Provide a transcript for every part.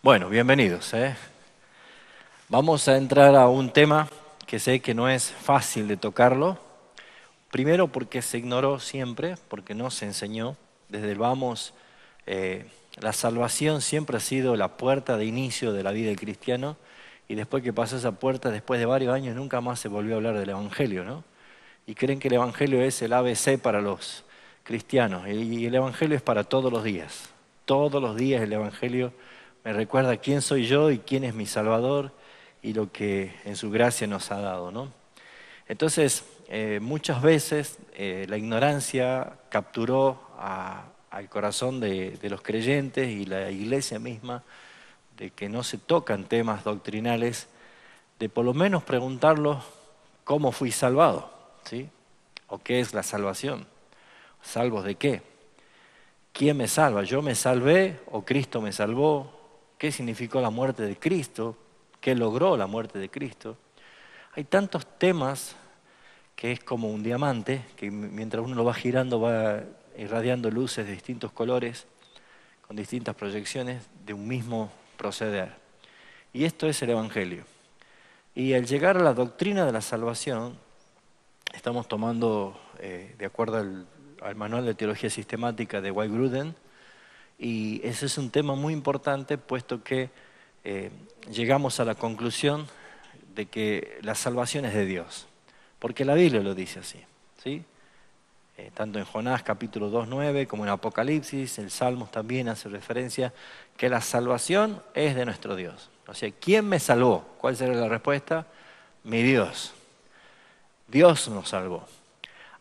Bueno, bienvenidos. Vamos a entrar a un tema que sé que no es fácil de tocarlo. Primero porque se ignoró siempre, porque no se enseñó. Desde el vamos, la salvación siempre ha sido la puerta de inicio de la vida del cristiano. Y después que pasó esa puerta, después de varios años, nunca más se volvió a hablar del Evangelio, ¿no? Y creen que el Evangelio es el ABC para los cristianos. Y el Evangelio es para todos los días. Todos los días el Evangelio me recuerda quién soy yo y quién es mi Salvador y lo que en su gracia nos ha dado, ¿no? Entonces, muchas veces la ignorancia capturó al corazón de los creyentes y la iglesia misma, de que no se tocan temas doctrinales, de por lo menos preguntarlos cómo fui salvado, ¿sí? ¿O qué es la salvación? ¿Salvos de qué? ¿Quién me salva? ¿Yo me salvé o Cristo me salvó? ¿Qué significó la muerte de Cristo? ¿Qué logró la muerte de Cristo? Hay tantos temas que es como un diamante, que mientras uno lo va girando va irradiando luces de distintos colores, con distintas proyecciones de un mismo proceder. Y esto es el Evangelio. Y al llegar a la doctrina de la salvación, estamos tomando, de acuerdo al Manual de Teología Sistemática de Wayne Grudem, y ese es un tema muy importante, puesto que llegamos a la conclusión de que la salvación es de Dios, porque la Biblia lo dice así, ¿sí? Tanto en Jonás capítulo 2:9 como en Apocalipsis, el Salmos también hace referencia que la salvación es de nuestro Dios. O sea, ¿quién me salvó? ¿Cuál será la respuesta? Mi Dios. Dios nos salvó.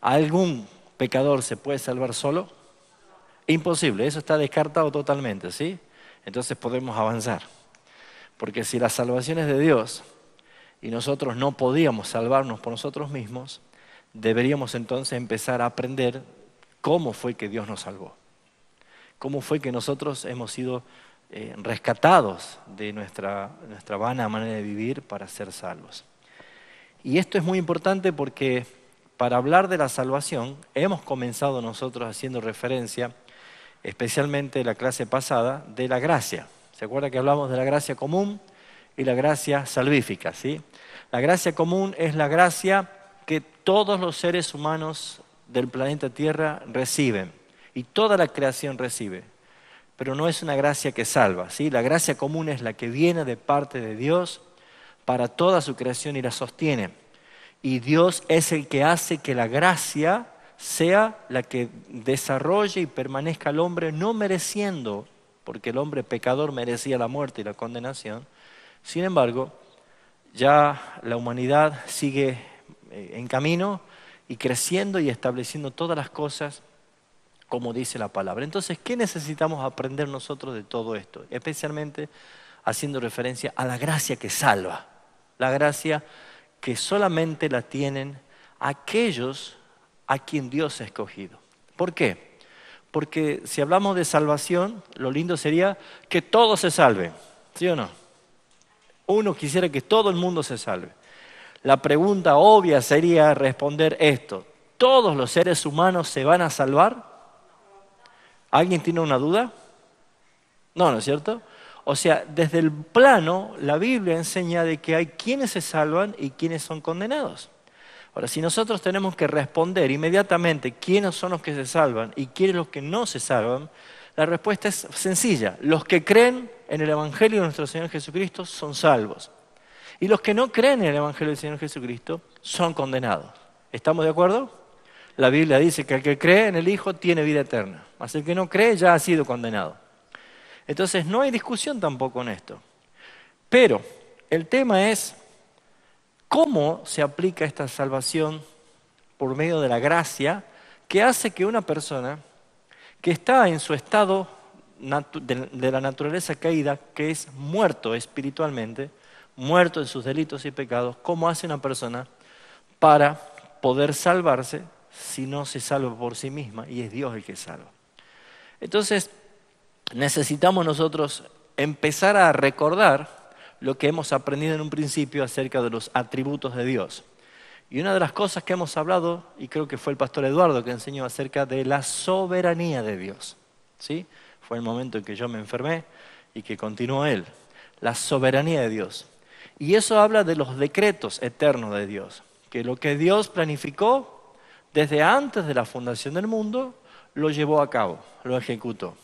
¿Algún pecador se puede salvar solo? Imposible, eso está descartado totalmente, ¿sí? Entonces podemos avanzar. Porque si la salvación es de Dios y nosotros no podíamos salvarnos por nosotros mismos, deberíamos entonces empezar a aprender cómo fue que Dios nos salvó. Cómo fue que nosotros hemos sido rescatados de nuestra vana manera de vivir para ser salvos. Y esto es muy importante porque para hablar de la salvación hemos comenzado nosotros haciendo referencia, especialmente la clase pasada, de la gracia. ¿Se acuerda que hablamos de la gracia común y la gracia salvífica, ¿sí? La gracia común es la gracia que todos los seres humanos del planeta Tierra reciben y toda la creación recibe, pero no es una gracia que salva, ¿sí? La gracia común es la que viene de parte de Dios para toda su creación y la sostiene. Y Dios es el que hace que la gracia sea la que desarrolle y permanezca al hombre, no mereciendo, porque el hombre pecador merecía la muerte y la condenación. Sin embargo, ya la humanidad sigue en camino y creciendo y estableciendo todas las cosas como dice la palabra. Entonces, ¿qué necesitamos aprender nosotros de todo esto? Especialmente haciendo referencia a la gracia que salva, la gracia que solamente la tienen aquellos a quien Dios ha escogido. ¿Por qué? Porque si hablamos de salvación, lo lindo sería que todos se salven, ¿sí o no? Uno quisiera que todo el mundo se salve. La pregunta obvia sería responder esto: ¿todos los seres humanos se van a salvar? ¿Alguien tiene una duda? No, ¿no es cierto? O sea, desde el plano, la Biblia enseña de que hay quienes se salvan y quienes son condenados. Ahora, si nosotros tenemos que responder inmediatamente quiénes son los que se salvan y quiénes los que no se salvan, la respuesta es sencilla. Los que creen en el Evangelio de nuestro Señor Jesucristo son salvos. Y los que no creen en el Evangelio del Señor Jesucristo son condenados. ¿Estamos de acuerdo? La Biblia dice que el que cree en el Hijo tiene vida eterna, mas el que no cree ya ha sido condenado. Entonces no hay discusión tampoco en esto. Pero el tema es cómo se aplica esta salvación por medio de la gracia que hace que una persona que está en su estado de la naturaleza caída, que es muerto espiritualmente, muerto en sus delitos y pecados, ¿cómo hace una persona para poder salvarse si no se salva por sí misma y es Dios el que salva? Entonces, necesitamos nosotros empezar a recordar lo que hemos aprendido en un principio acerca de los atributos de Dios. Y una de las cosas que hemos hablado, y creo que fue el pastor Eduardo que enseñó acerca de la soberanía de Dios, ¿sí? Fue el momento en que yo me enfermé y que continúa Él, la soberanía de Dios. Y eso habla de los decretos eternos de Dios, que lo que Dios planificó desde antes de la fundación del mundo, lo llevó a cabo, lo ejecutó.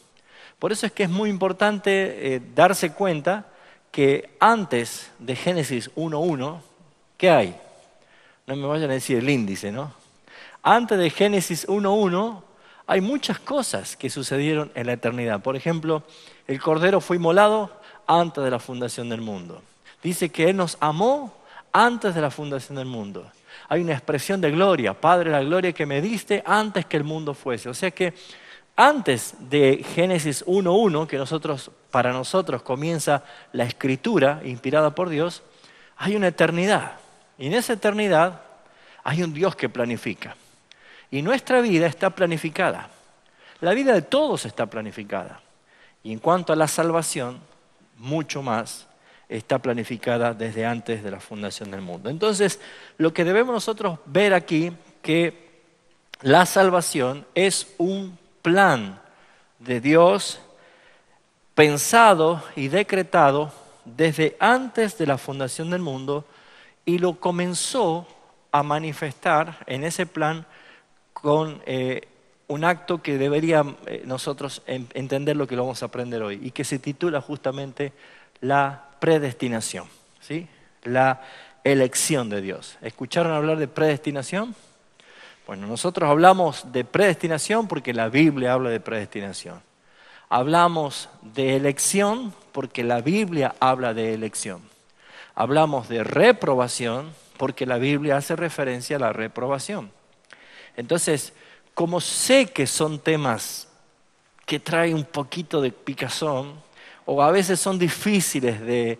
Por eso es que es muy importante darse cuenta que antes de Génesis 1.1, ¿qué hay? No me vayan a decir el índice, ¿no? Antes de Génesis 1.1 hay muchas cosas que sucedieron en la eternidad. Por ejemplo, el Cordero fue inmolado antes de la fundación del mundo. Dice que Él nos amó antes de la fundación del mundo. Hay una expresión de gloria, Padre, la gloria que me diste antes que el mundo fuese. O sea que antes de Génesis 1.1, que para nosotros comienza la escritura inspirada por Dios, hay una eternidad. Y en esa eternidad hay un Dios que planifica. Y nuestra vida está planificada. La vida de todos está planificada. Y en cuanto a la salvación, mucho más está planificada desde antes de la fundación del mundo. Entonces, lo que debemos nosotros ver aquí, que la salvación es un plan de Dios pensado y decretado desde antes de la fundación del mundo y lo comenzó a manifestar en ese plan con un acto que debería nosotros entender lo que lo vamos a aprender hoy y que se titula justamente la predestinación, ¿sí? La elección de Dios. ¿Escucharon hablar de predestinación? Bueno, nosotros hablamos de predestinación porque la Biblia habla de predestinación. Hablamos de elección porque la Biblia habla de elección. Hablamos de reprobación porque la Biblia hace referencia a la reprobación. Entonces, como sé que son temas que traen un poquito de picazón, o a veces son difíciles de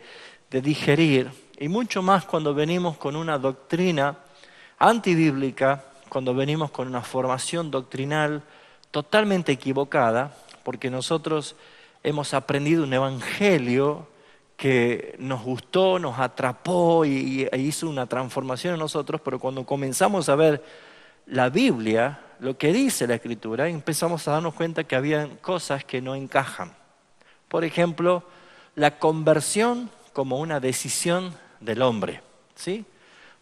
digerir, y mucho más cuando venimos con una doctrina antibíblica, cuando venimos con una formación doctrinal totalmente equivocada, porque nosotros hemos aprendido un evangelio que nos gustó, nos atrapó y hizo una transformación en nosotros, pero cuando comenzamos a ver la Biblia, lo que dice la Escritura, empezamos a darnos cuenta que había cosas que no encajan. Por ejemplo, la conversión como una decisión del hombre, ¿sí?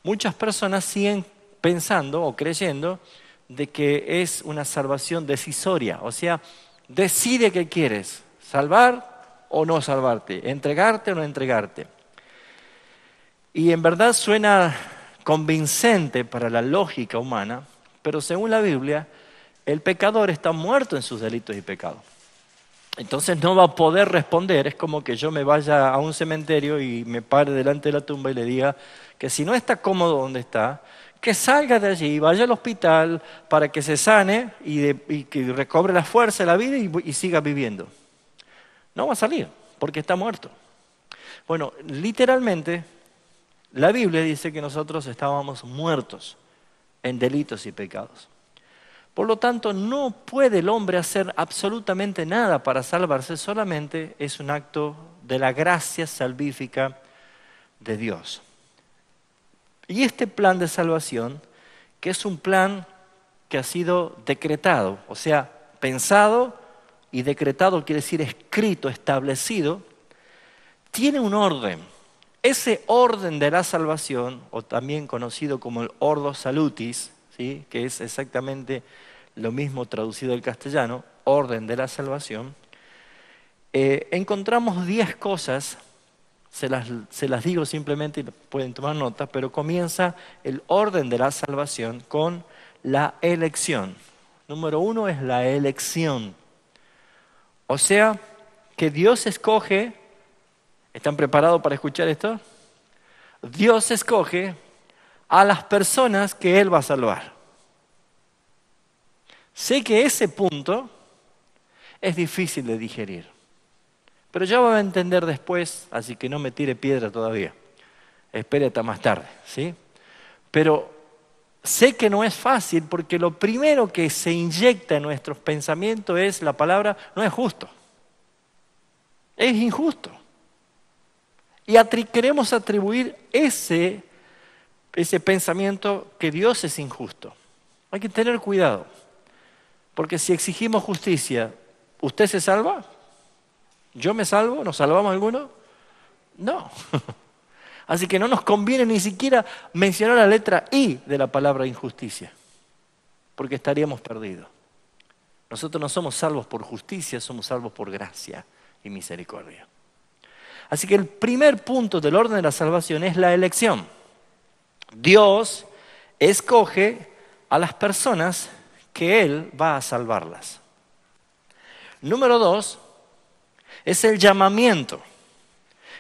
Muchas personas siguen pensando o creyendo de que es una salvación decisoria, o sea, decide qué quieres, salvar o no salvarte, entregarte o no entregarte. Y en verdad suena convincente para la lógica humana, pero según la Biblia, el pecador está muerto en sus delitos y pecados. Entonces no va a poder responder. Es como que yo me vaya a un cementerio y me pare delante de la tumba y le diga que si no está cómodo donde está, que salga de allí, vaya al hospital para que se sane y que recobre la fuerza de la vida y siga viviendo. No va a salir porque está muerto. Bueno, literalmente la Biblia dice que nosotros estábamos muertos en delitos y pecados. Por lo tanto, no puede el hombre hacer absolutamente nada para salvarse, solamente es un acto de la gracia salvífica de Dios. Y este plan de salvación, que es un plan que ha sido decretado, o sea, pensado y decretado quiere decir escrito, establecido, tiene un orden. Ese orden de la salvación, o también conocido como el Ordo Salutis, ¿sí? Que es exactamente lo mismo traducido al castellano, orden de la salvación, encontramos 10 cosas, se las digo simplemente y pueden tomar nota, pero comienza el orden de la salvación con la elección. Número 1 es la elección. O sea, que Dios escoge, ¿están preparados para escuchar esto? Dios escoge a las personas que Él va a salvar. Sé que ese punto es difícil de digerir, pero ya va a entender después, así que no me tire piedra todavía. Espere hasta más tarde, ¿sí? Pero sé que no es fácil porque lo primero que se inyecta en nuestros pensamientos es la palabra, no es justo, es injusto. Y queremos atribuir ese pensamiento que Dios es injusto. Hay que tener cuidado. Porque si exigimos justicia, ¿usted se salva? ¿Yo me salvo? ¿Nos salvamos alguno? No. Así que no nos conviene ni siquiera mencionar la letra I de la palabra injusticia, porque estaríamos perdidos. Nosotros no somos salvos por justicia, somos salvos por gracia y misericordia. Así que el primer punto del orden de la salvación es la elección. Dios escoge a las personas que Él va a salvarlas. Número 2 es el llamamiento.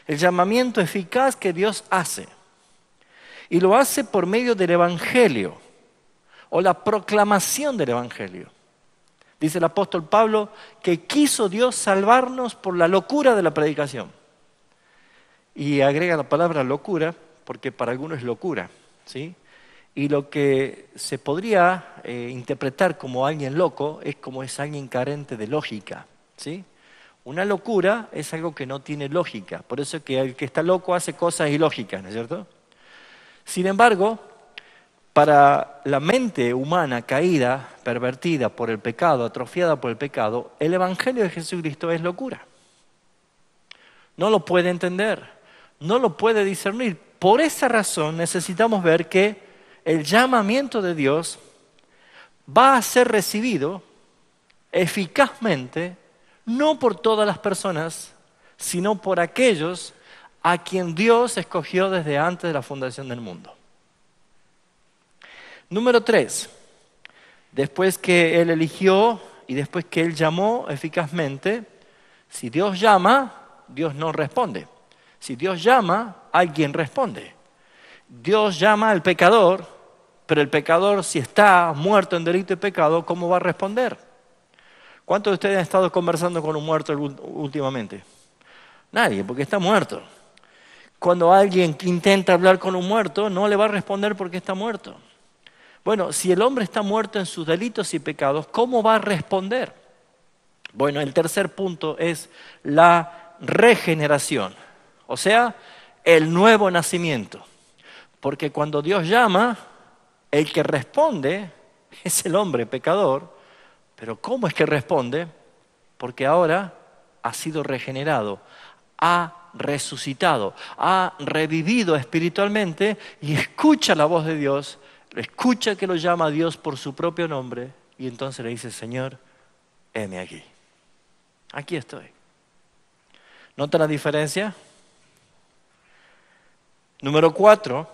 El llamamiento eficaz que Dios hace. Y lo hace por medio del Evangelio o la proclamación del Evangelio. Dice el apóstol Pablo que quiso Dios salvarnos por la locura de la predicación. Y agrega la palabra locura porque para algunos es locura, ¿sí? Y lo que se podría interpretar como alguien loco es como es alguien carente de lógica, ¿sí? Una locura es algo que no tiene lógica, por eso es que el que está loco hace cosas ilógicas, ¿no es cierto? Sin embargo, para la mente humana caída, pervertida por el pecado, atrofiada por el pecado, el Evangelio de Jesucristo es locura. No lo puede entender, no lo puede discernir. Por esa razón necesitamos ver que el llamamiento de Dios va a ser recibido eficazmente, no por todas las personas, sino por aquellos a quien Dios escogió desde antes de la fundación del mundo. Número 3, después que Él eligió y después que Él llamó eficazmente, si Dios llama, Dios no responde. Si Dios llama, alguien responde. Dios llama al pecador, pero el pecador, si está muerto en delito y pecado, ¿cómo va a responder? ¿Cuántos de ustedes han estado conversando con un muerto últimamente? Nadie, porque está muerto. Cuando alguien intenta hablar con un muerto, no le va a responder porque está muerto. Bueno, si el hombre está muerto en sus delitos y pecados, ¿cómo va a responder? Bueno, el tercer punto es la regeneración, o sea, el nuevo nacimiento. Porque cuando Dios llama, el que responde es el hombre pecador. Pero ¿cómo es que responde? Porque ahora ha sido regenerado, ha resucitado, ha revivido espiritualmente y escucha la voz de Dios, escucha que lo llama a Dios por su propio nombre y entonces le dice, Señor, heme aquí. Aquí estoy. ¿Nota la diferencia? Número 4,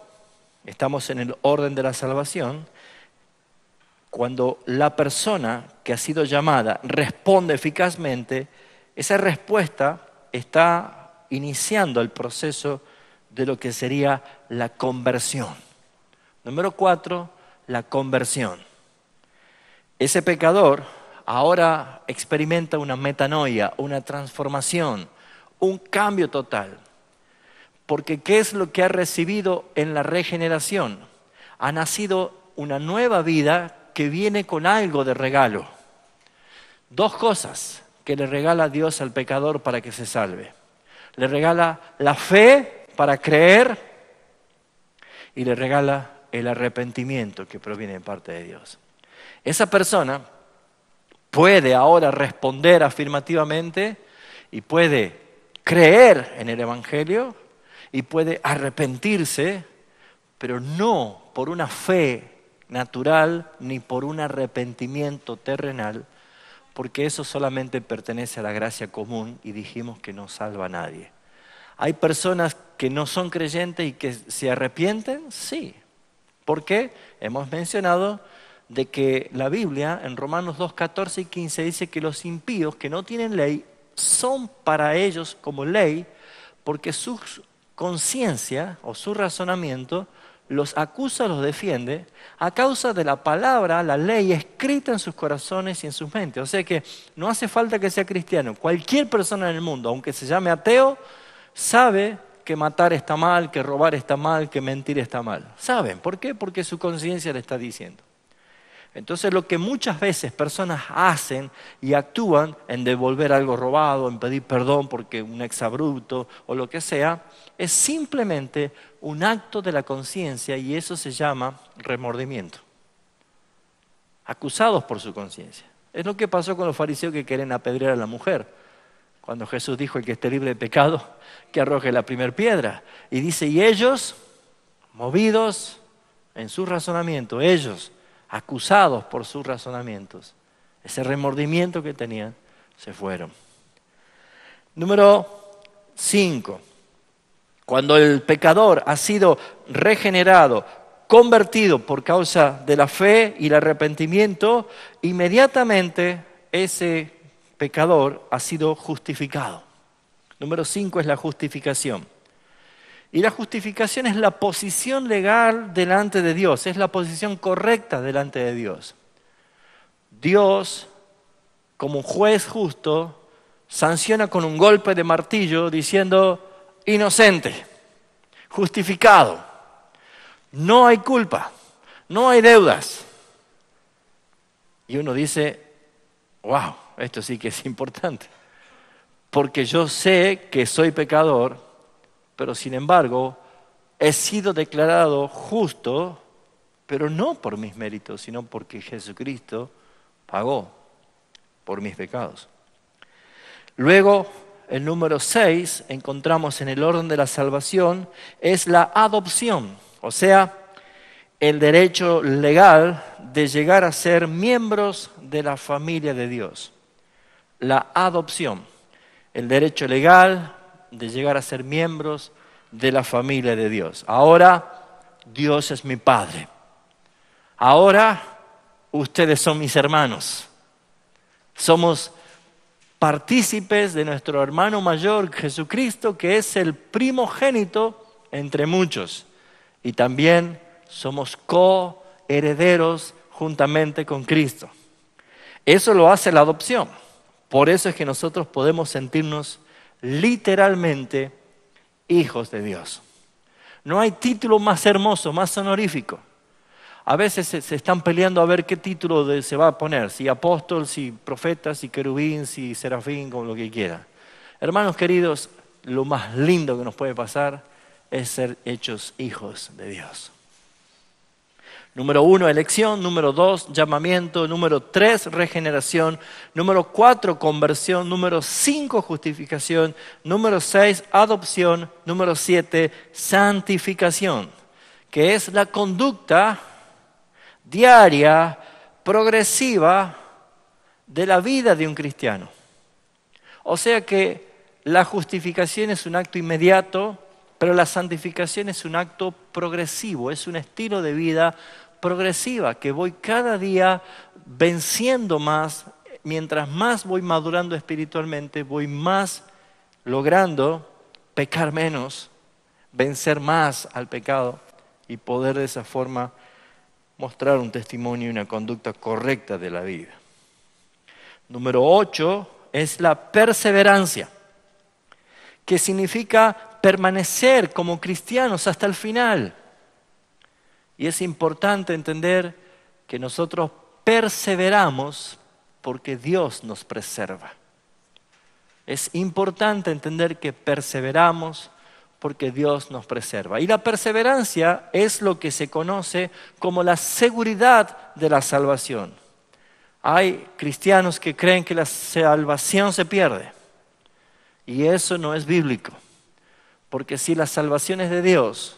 estamos en el orden de la salvación. Cuando la persona que ha sido llamada responde eficazmente, esa respuesta está iniciando el proceso de lo que sería la conversión. Número 4, la conversión. Ese pecador ahora experimenta una metanoia, una transformación, un cambio total. Porque ¿qué es lo que ha recibido en la regeneración? Ha nacido una nueva vida que viene con algo de regalo. 2 cosas que le regala Dios al pecador para que se salve. Le regala la fe para creer y le regala el arrepentimiento que proviene de parte de Dios. Esa persona puede ahora responder afirmativamente y puede creer en el Evangelio y puede arrepentirse, pero no por una fe natural ni por un arrepentimiento terrenal, porque eso solamente pertenece a la gracia común y dijimos que no salva a nadie. ¿Hay personas que no son creyentes y que se arrepienten? Sí. ¿Por qué? Hemos mencionado de que la Biblia en Romanos 2, 14 y 15 dice que los impíos que no tienen ley son para ellos como ley porque su conciencia o su razonamiento los acusa, los defiende a causa de la palabra, la ley escrita en sus corazones y en sus mentes. O sea que no hace falta que sea cristiano. Cualquier persona en el mundo, aunque se llame ateo, sabe que matar está mal, que robar está mal, que mentir está mal. ¿Saben? ¿Por qué? Porque su conciencia le está diciendo. Entonces lo que muchas veces personas hacen y actúan en devolver algo robado, en pedir perdón porque un exabrupto o lo que sea, es simplemente un acto de la conciencia y eso se llama remordimiento. Acusados por su conciencia. Es lo que pasó con los fariseos que quieren apedrear a la mujer. cuando Jesús dijo: el que esté libre de pecado, que arroje la primera piedra. Y dice: y ellos, movidos en su razonamiento, ellos, acusados por sus razonamientos, ese remordimiento que tenían, se fueron. Número 5. Cuando el pecador ha sido regenerado, convertido por causa de la fe y el arrepentimiento, inmediatamente ese pecador ha sido justificado. Número 5 es la justificación. Y la justificación es la posición legal delante de Dios, es la posición correcta delante de Dios. Dios, como un juez justo, sanciona con un golpe de martillo diciendo: inocente, justificado, no hay culpa, no hay deudas. Y uno dice: wow, esto sí que es importante, porque yo sé que soy pecador, pero sin embargo he sido declarado justo, pero no por mis méritos, sino porque Jesucristo pagó por mis pecados. Luego, el número 6, encontramos en el orden de la salvación, es la adopción, o sea, el derecho legal de llegar a ser miembros de la familia de Dios. La adopción, el derecho legal de llegar a ser miembros de la familia de Dios. Ahora, Dios es mi Padre. Ahora, ustedes son mis hermanos. Somos partícipes de nuestro hermano mayor, Jesucristo, que es el primogénito entre muchos. Y también somos coherederos juntamente con Cristo. Eso lo hace la adopción. Por eso es que nosotros podemos sentirnos literalmente hijos de Dios. No hay título más hermoso, más honorífico. A veces se están peleando a ver qué título se va a poner, si apóstol, si profeta, si querubín, si serafín, como lo que quiera. Hermanos queridos, lo más lindo que nos puede pasar es ser hechos hijos de Dios. Número 1, elección. Número 2, llamamiento. Número 3, regeneración. Número 4, conversión. Número 5, justificación. Número 6, adopción. Número 7, santificación, que es la conducta diaria, progresiva de la vida de un cristiano. O sea que la justificación es un acto inmediato, pero la santificación es un acto progresivo, es un estilo de vida progresiva que voy cada día venciendo más. Mientras más voy madurando espiritualmente, voy más logrando pecar menos, vencer más al pecado y poder de esa forma mostrar un testimonio y una conducta correcta de la vida. Número 8 es la perseverancia, que significa permanecer como cristianos hasta el final. Y es importante entender que nosotros perseveramos porque Dios nos preserva. Es importante entender que perseveramos porque Dios nos preserva. Y la perseverancia es lo que se conoce como la seguridad de la salvación. Hay cristianos que creen que la salvación se pierde. Y eso no es bíblico. Porque si la salvación es de Dios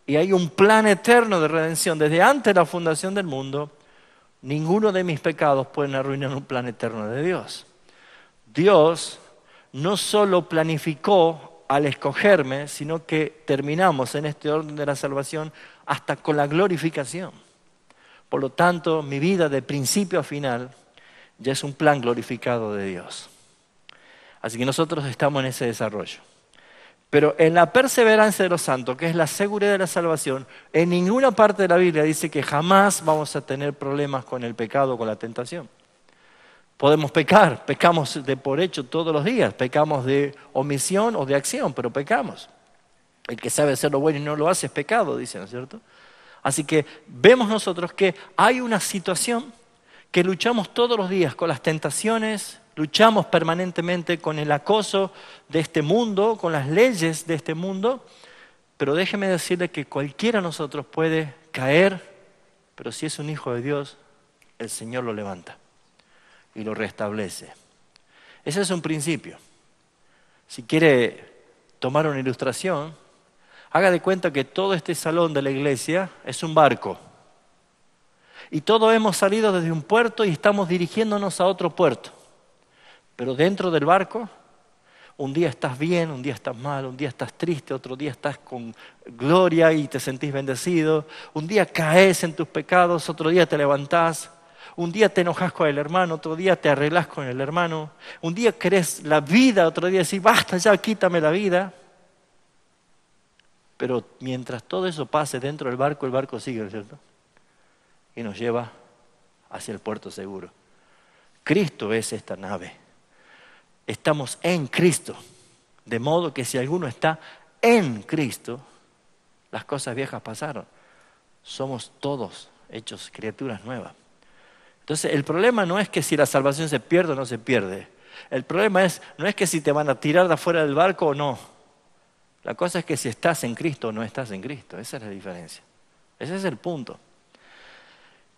y hay un plan eterno de redención desde antes de la fundación del mundo, ninguno de mis pecados pueden arruinar un plan eterno de Dios. Dios no solo planificó al escogerme, sino que terminamos en este orden de la salvación hasta con la glorificación. Por lo tanto, mi vida de principio a final ya es un plan glorificado de Dios. Así que nosotros estamos en ese desarrollo. Pero en la perseverancia de los santos, que es la seguridad de la salvación, en ninguna parte de la Biblia dice que jamás vamos a tener problemas con el pecado o con la tentación. Podemos pecar, pecamos de por hecho todos los días, pecamos de omisión o de acción, pero pecamos. El que sabe hacer lo bueno y no lo hace es pecado, dice, ¿no es cierto? Así que vemos nosotros que hay una situación que luchamos todos los días con las tentaciones, luchamos permanentemente con el acoso de este mundo, con las leyes de este mundo, pero déjeme decirle que cualquiera de nosotros puede caer, pero si es un hijo de Dios, el Señor lo levanta y lo restablece. Ese es un principio. Si quiere tomar una ilustración, haga de cuenta que todo este salón de la iglesia es un barco. Y todos hemos salido desde un puerto y estamos dirigiéndonos a otro puerto. Pero dentro del barco, un día estás bien, un día estás mal, un día estás triste, otro día estás con gloria y te sentís bendecido. Un día caes en tus pecados, otro día te levantás. Un día te enojas con el hermano, otro día te arreglás con el hermano. Un día querés la vida, otro día decís, basta ya, quítame la vida. Pero mientras todo eso pase dentro del barco, el barco sigue, ¿no es cierto? Y nos lleva hacia el puerto seguro. Cristo es esta nave. Estamos en Cristo. De modo que si alguno está en Cristo, las cosas viejas pasaron. Somos todos hechos criaturas nuevas. Entonces, el problema no es que si la salvación se pierde o no se pierde. El problema no es que si te van a tirar de afuera del barco o no. La cosa es que si estás en Cristo o no estás en Cristo. Esa es la diferencia. Ese es el punto.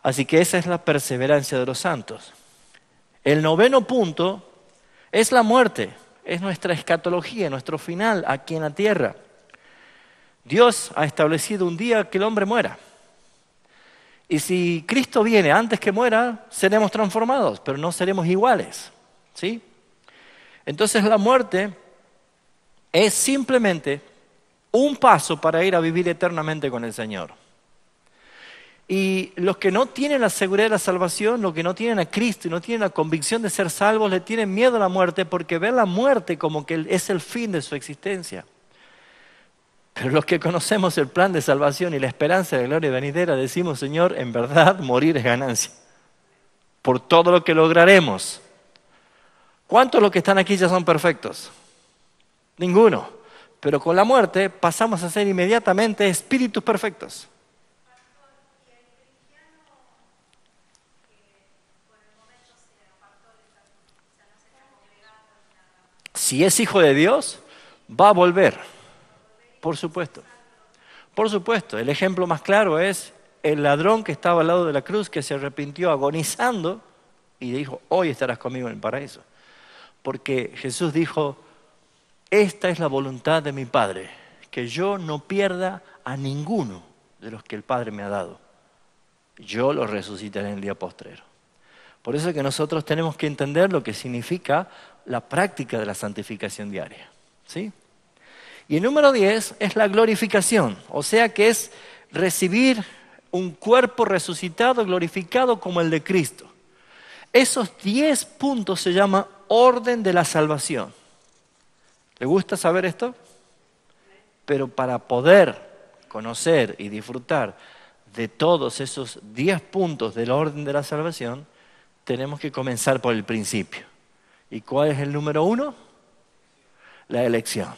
Así que esa es la perseverancia de los santos. El 9º punto es la muerte. Es nuestra escatología, nuestro final aquí en la tierra. Dios ha establecido un día que el hombre muera. Y si Cristo viene antes que muera, seremos transformados, pero no seremos iguales, ¿sí? Entonces la muerte es simplemente un paso para ir a vivir eternamente con el Señor. Y los que no tienen la seguridad de la salvación, los que no tienen a Cristo y no tienen la convicción de ser salvos, le tienen miedo a la muerte porque ven la muerte como que es el fin de su existencia. Pero los que conocemos el plan de salvación y la esperanza de gloria venidera, decimos, Señor, en verdad morir es ganancia. Por todo lo que lograremos. ¿Cuántos de los que están aquí ya son perfectos? Ninguno. Pero con la muerte pasamos a ser inmediatamente espíritus perfectos. Si es hijo de Dios, va a volver. Por supuesto. Por supuesto. El ejemplo más claro es el ladrón que estaba al lado de la cruz, que se arrepintió agonizando y dijo, hoy estarás conmigo en el paraíso. Porque Jesús dijo, esta es la voluntad de mi Padre, que yo no pierda a ninguno de los que el Padre me ha dado. Yo los resucitaré en el día postrero. Por eso es que nosotros tenemos que entender lo que significa la práctica de la santificación diaria, ¿sí? Y el número 10 es la glorificación, o sea que es recibir un cuerpo resucitado, glorificado como el de Cristo. Esos 10 puntos se llama orden de la salvación. ¿Le gusta saber esto? Pero para poder conocer y disfrutar de todos esos 10 puntos del orden de la salvación, tenemos que comenzar por el principio. ¿Y cuál es el número 1? La elección.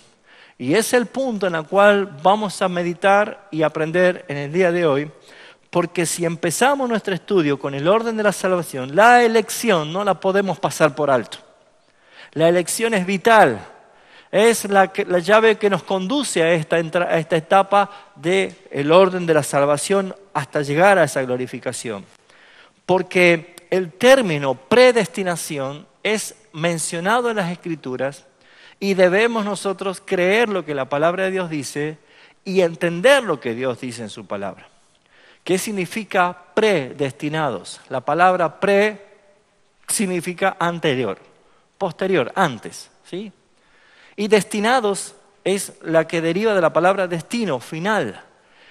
Y es el punto en el cual vamos a meditar y aprender en el día de hoy, porque si empezamos nuestro estudio con el orden de la salvación, la elección no la podemos pasar por alto. La elección es vital, es la llave que nos conduce a esta etapa del orden de la salvación hasta llegar a esa glorificación. Porque el término predestinación es mencionado en las Escrituras y debemos nosotros creer lo que la palabra de Dios dice y entender lo que Dios dice en su palabra. ¿Qué significa predestinados? La palabra pre significa anterior, posterior, antes, ¿sí? Y destinados es la que deriva de la palabra destino, final.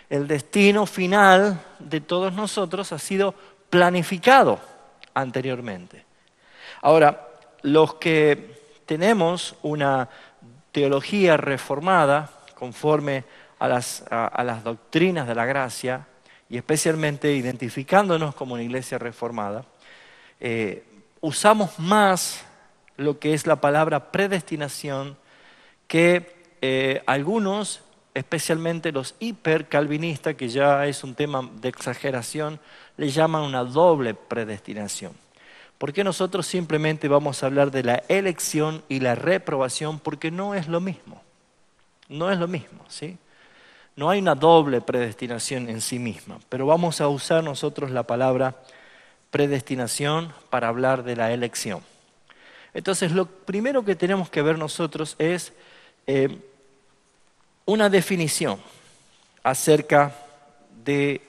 El destino final de todos nosotros ha sido planificado anteriormente. Ahora, los que tenemos una teología reformada conforme a las doctrinas de la gracia y especialmente identificándonos como una iglesia reformada, usamos más lo que es la palabra predestinación que algunos, especialmente los hipercalvinistas, que ya es un tema de exageración, le llaman una doble predestinación. ¿Por qué nosotros simplemente vamos a hablar de la elección y la reprobación? Porque no es lo mismo. No es lo mismo, ¿sí? No hay una doble predestinación en sí misma, pero vamos a usar nosotros la palabra predestinación para hablar de la elección. Entonces, lo primero que tenemos que ver nosotros es una definición acerca de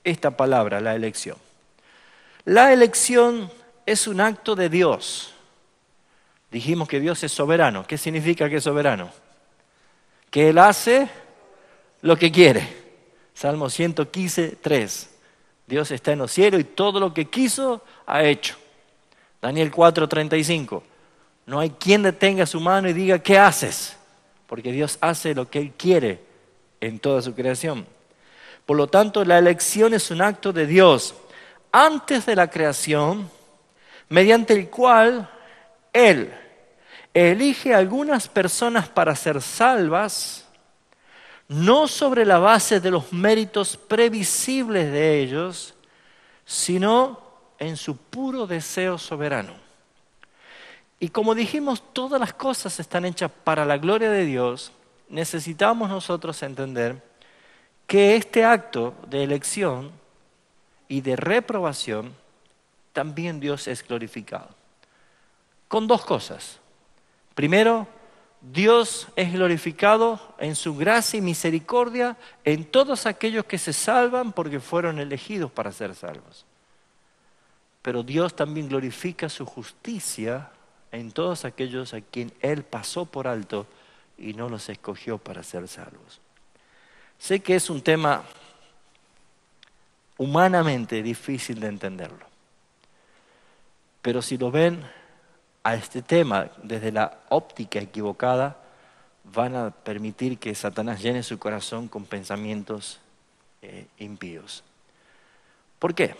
esta palabra, la elección. La elección es un acto de Dios. Dijimos que Dios es soberano. ¿Qué significa que es soberano? Que Él hace lo que quiere. Salmo 115, 3. Dios está en los cielos y todo lo que quiso ha hecho. Daniel 4:35. No hay quien detenga su mano y diga, ¿qué haces? Porque Dios hace lo que Él quiere en toda su creación. Por lo tanto, la elección es un acto de Dios antes de la creación, mediante el cual Él elige a algunas personas para ser salvas, no sobre la base de los méritos previsibles de ellos, sino en su puro deseo soberano. Y como dijimos, todas las cosas están hechas para la gloria de Dios. Necesitamos nosotros entender que este acto de elección y de reprobación, también Dios es glorificado. Con dos cosas. Primero, Dios es glorificado en su gracia y misericordia en todos aquellos que se salvan porque fueron elegidos para ser salvos. Pero Dios también glorifica su justicia en todos aquellos a quien Él pasó por alto y no los escogió para ser salvos. Sé que es un tema humanamente difícil de entenderlo, pero si lo ven a este tema desde la óptica equivocada, van a permitir que Satanás llene su corazón con pensamientos impíos. ¿Por qué?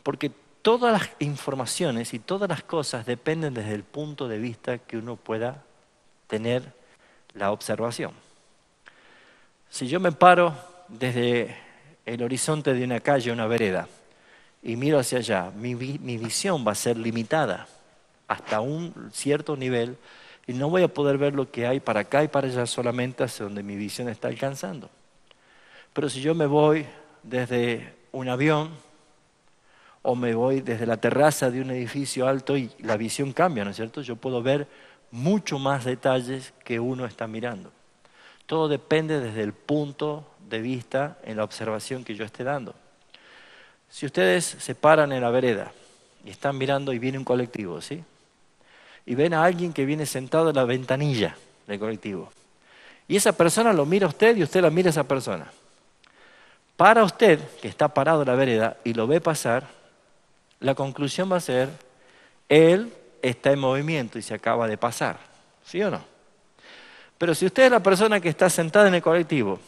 Porque todas las informaciones y todas las cosas dependen desde el punto de vista que uno pueda tener la observación. Si yo me paro desde el horizonte de una calle, una vereda, y miro hacia allá, mi visión va a ser limitada hasta un cierto nivel y no voy a poder ver lo que hay para acá y para allá solamente hacia donde mi visión está alcanzando. Pero si yo me voy desde un avión o me voy desde la terraza de un edificio alto y la visión cambia, ¿no es cierto? Yo puedo ver mucho más detalles que uno está mirando. Todo depende desde el punto de vista en la observación que yo esté dando. Si ustedes se paran en la vereda y están mirando y viene un colectivo, ¿sí? Y ven a alguien que viene sentado en la ventanilla del colectivo. Y esa persona lo mira a usted y usted la mira a esa persona. Para usted, que está parado en la vereda y lo ve pasar, la conclusión va a ser, él está en movimiento y se acaba de pasar. ¿Sí o no? Pero si usted es la persona que está sentada en el colectivo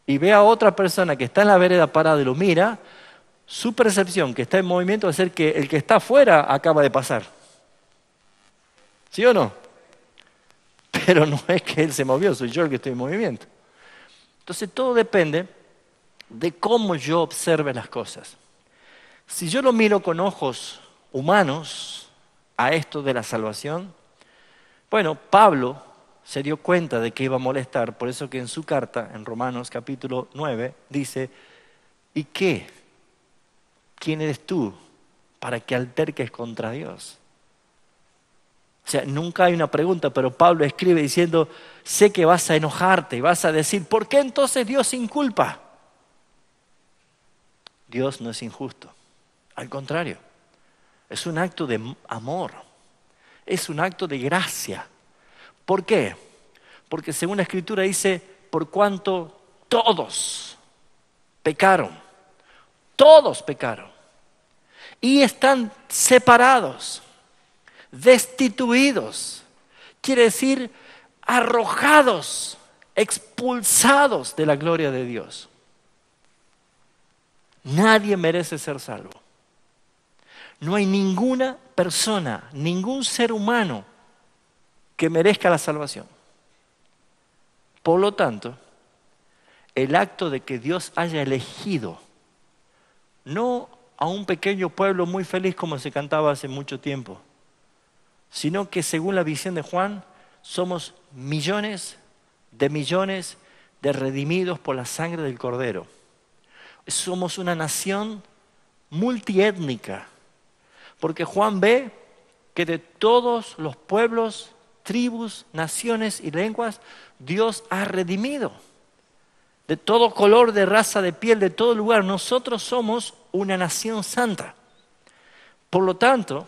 y ve a otra persona que está en la vereda parada y lo mira, su percepción que está en movimiento va a ser que el que está afuera acaba de pasar. ¿Sí o no? Pero no es que él se movió, soy yo el que estoy en movimiento. Entonces todo depende de cómo yo observe las cosas. Si yo lo miro con ojos humanos a esto de la salvación, bueno, Pablo se dio cuenta de que iba a molestar, por eso que en su carta, en Romanos capítulo 9, dice, ¿y qué? ¿Quién eres tú para que alterques contra Dios? O sea, nunca hay una pregunta, pero Pablo escribe diciendo, sé que vas a enojarte y vas a decir, ¿por qué entonces Dios sin culpa? Dios no es injusto, al contrario, es un acto de amor, es un acto de gracia. ¿Por qué? Porque según la Escritura dice, por cuanto todos pecaron y están separados, destituidos, quiere decir arrojados, expulsados de la gloria de Dios. Nadie merece ser salvo. No hay ninguna persona, ningún ser humano que merezca la salvación. Por lo tanto, el acto de que Dios haya elegido, no a un pequeño pueblo muy feliz como se cantaba hace mucho tiempo, sino que según la visión de Juan, somos millones de redimidos por la sangre del Cordero. Somos una nación multiétnica, porque Juan ve que de todos los pueblos, tribus, naciones y lenguas, Dios ha redimido. De todo color, de raza, de piel, de todo lugar. Nosotros somos una nación santa. Por lo tanto,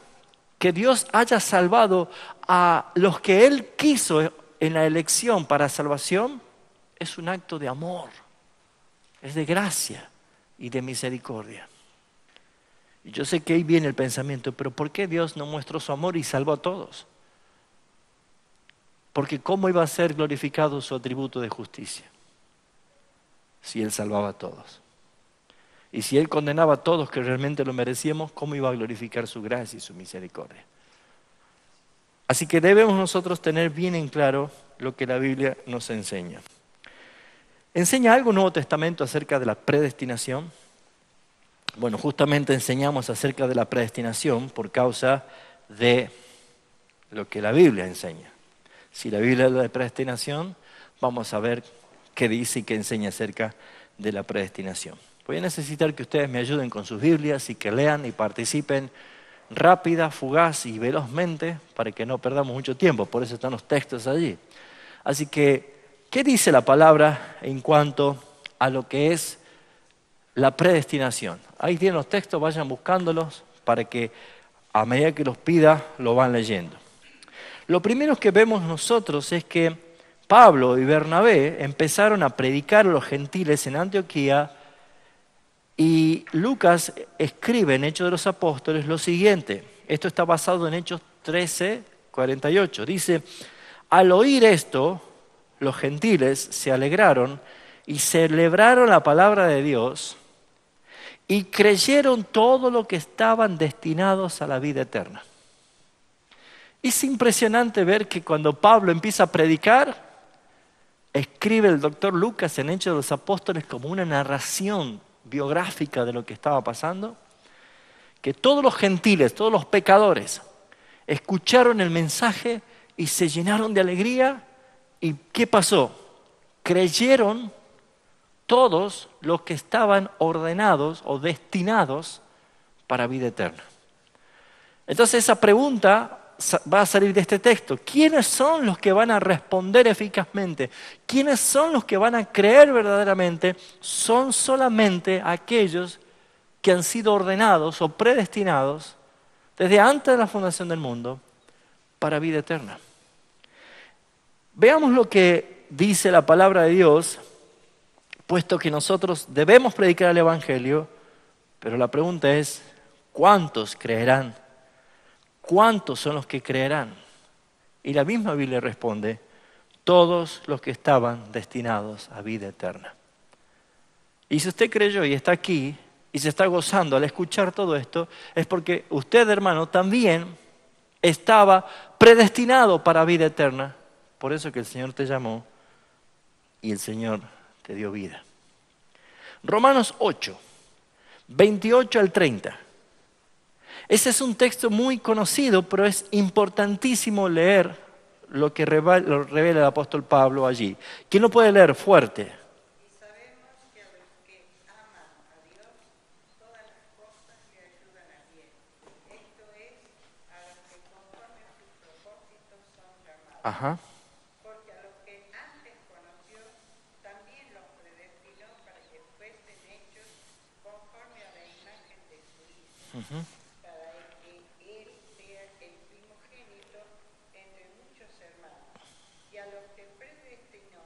que Dios haya salvado a los que Él quiso en la elección para salvación, es un acto de amor, es de gracia y de misericordia. Y yo sé que ahí viene el pensamiento, pero ¿por qué Dios no mostró su amor y salvó a todos? Porque ¿cómo iba a ser glorificado su atributo de justicia si Él salvaba a todos? Y si Él condenaba a todos que realmente lo merecíamos, ¿cómo iba a glorificar su gracia y su misericordia? Así que debemos nosotros tener bien en claro lo que la Biblia nos enseña. ¿Enseña algo el Nuevo Testamento acerca de la predestinación? Bueno, justamente enseñamos acerca de la predestinación por causa de lo que la Biblia enseña. Si la Biblia habla de predestinación, vamos a ver qué dice y qué enseña acerca de la predestinación. Voy a necesitar que ustedes me ayuden con sus Biblias y que lean y participen rápida, fugaz y velozmente para que no perdamos mucho tiempo. Por eso están los textos allí. Así que, ¿qué dice la palabra en cuanto a lo que es la predestinación? Ahí tienen los textos, vayan buscándolos para que a medida que los pida lo van leyendo. Lo primero que vemos nosotros es que Pablo y Bernabé empezaron a predicar a los gentiles en Antioquía y Lucas escribe en Hechos de los Apóstoles lo siguiente. Esto está basado en Hechos 13:48. Dice, al oír esto, los gentiles se alegraron y celebraron la palabra de Dios y creyeron todo lo que estaban destinados a la vida eterna. Es impresionante ver que cuando Pablo empieza a predicar, escribe el doctor Lucas en Hechos de los Apóstoles como una narración biográfica de lo que estaba pasando, que todos los gentiles, todos los pecadores, escucharon el mensaje y se llenaron de alegría. ¿Y qué pasó? Creyeron todos los que estaban ordenados o destinados para vida eterna. Entonces esa pregunta va a salir de este texto. ¿Quiénes son los que van a responder eficazmente? ¿Quiénes son los que van a creer verdaderamente? Son solamente aquellos que han sido ordenados o predestinados desde antes de la fundación del mundo para vida eterna. Veamos lo que dice la palabra de Dios, puesto que nosotros debemos predicar el Evangelio, pero la pregunta es, ¿cuántos creerán? ¿Cuántos son los que creerán? Y la misma Biblia responde, todos los que estaban destinados a vida eterna. Y si usted creyó y está aquí y se está gozando al escuchar todo esto, es porque usted, hermano, también estaba predestinado para vida eterna. Por eso que el Señor te llamó y el Señor te dio vida. Romanos 8, 28 al 30. Ese es un texto muy conocido, pero es importantísimo leer lo que revela el apóstol Pablo allí. ¿Quién lo puede leer fuerte? Y sabemos que a los que aman a Dios, todas las cosas le ayudan a bien. Esto es, a los que conforme a sus propósitos son llamados. Ajá. Porque a los que antes conoció, también los predestinó para que fuesen hechos conforme a la imagen de su Hijo. Uh-huh. Para que Él sea el primogénito entre muchos hermanos. Y a los que predestinó,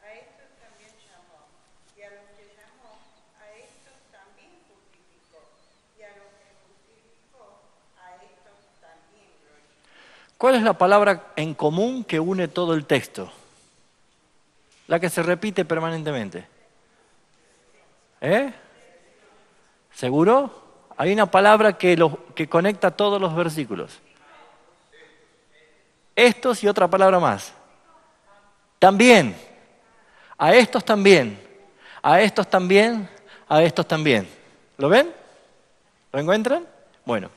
a estos también llamó. Y a los que llamó, a estos también justificó. Y a los que justificó, a estos también glorificó. ¿Cuál es la palabra en común que une todo el texto? La que se repite permanentemente. ¿Seguro? Hay una palabra que conecta todos los versículos. Estos y otra palabra más. También. A estos también. A estos también. A estos también. ¿Lo ven? ¿Lo encuentran? Bueno,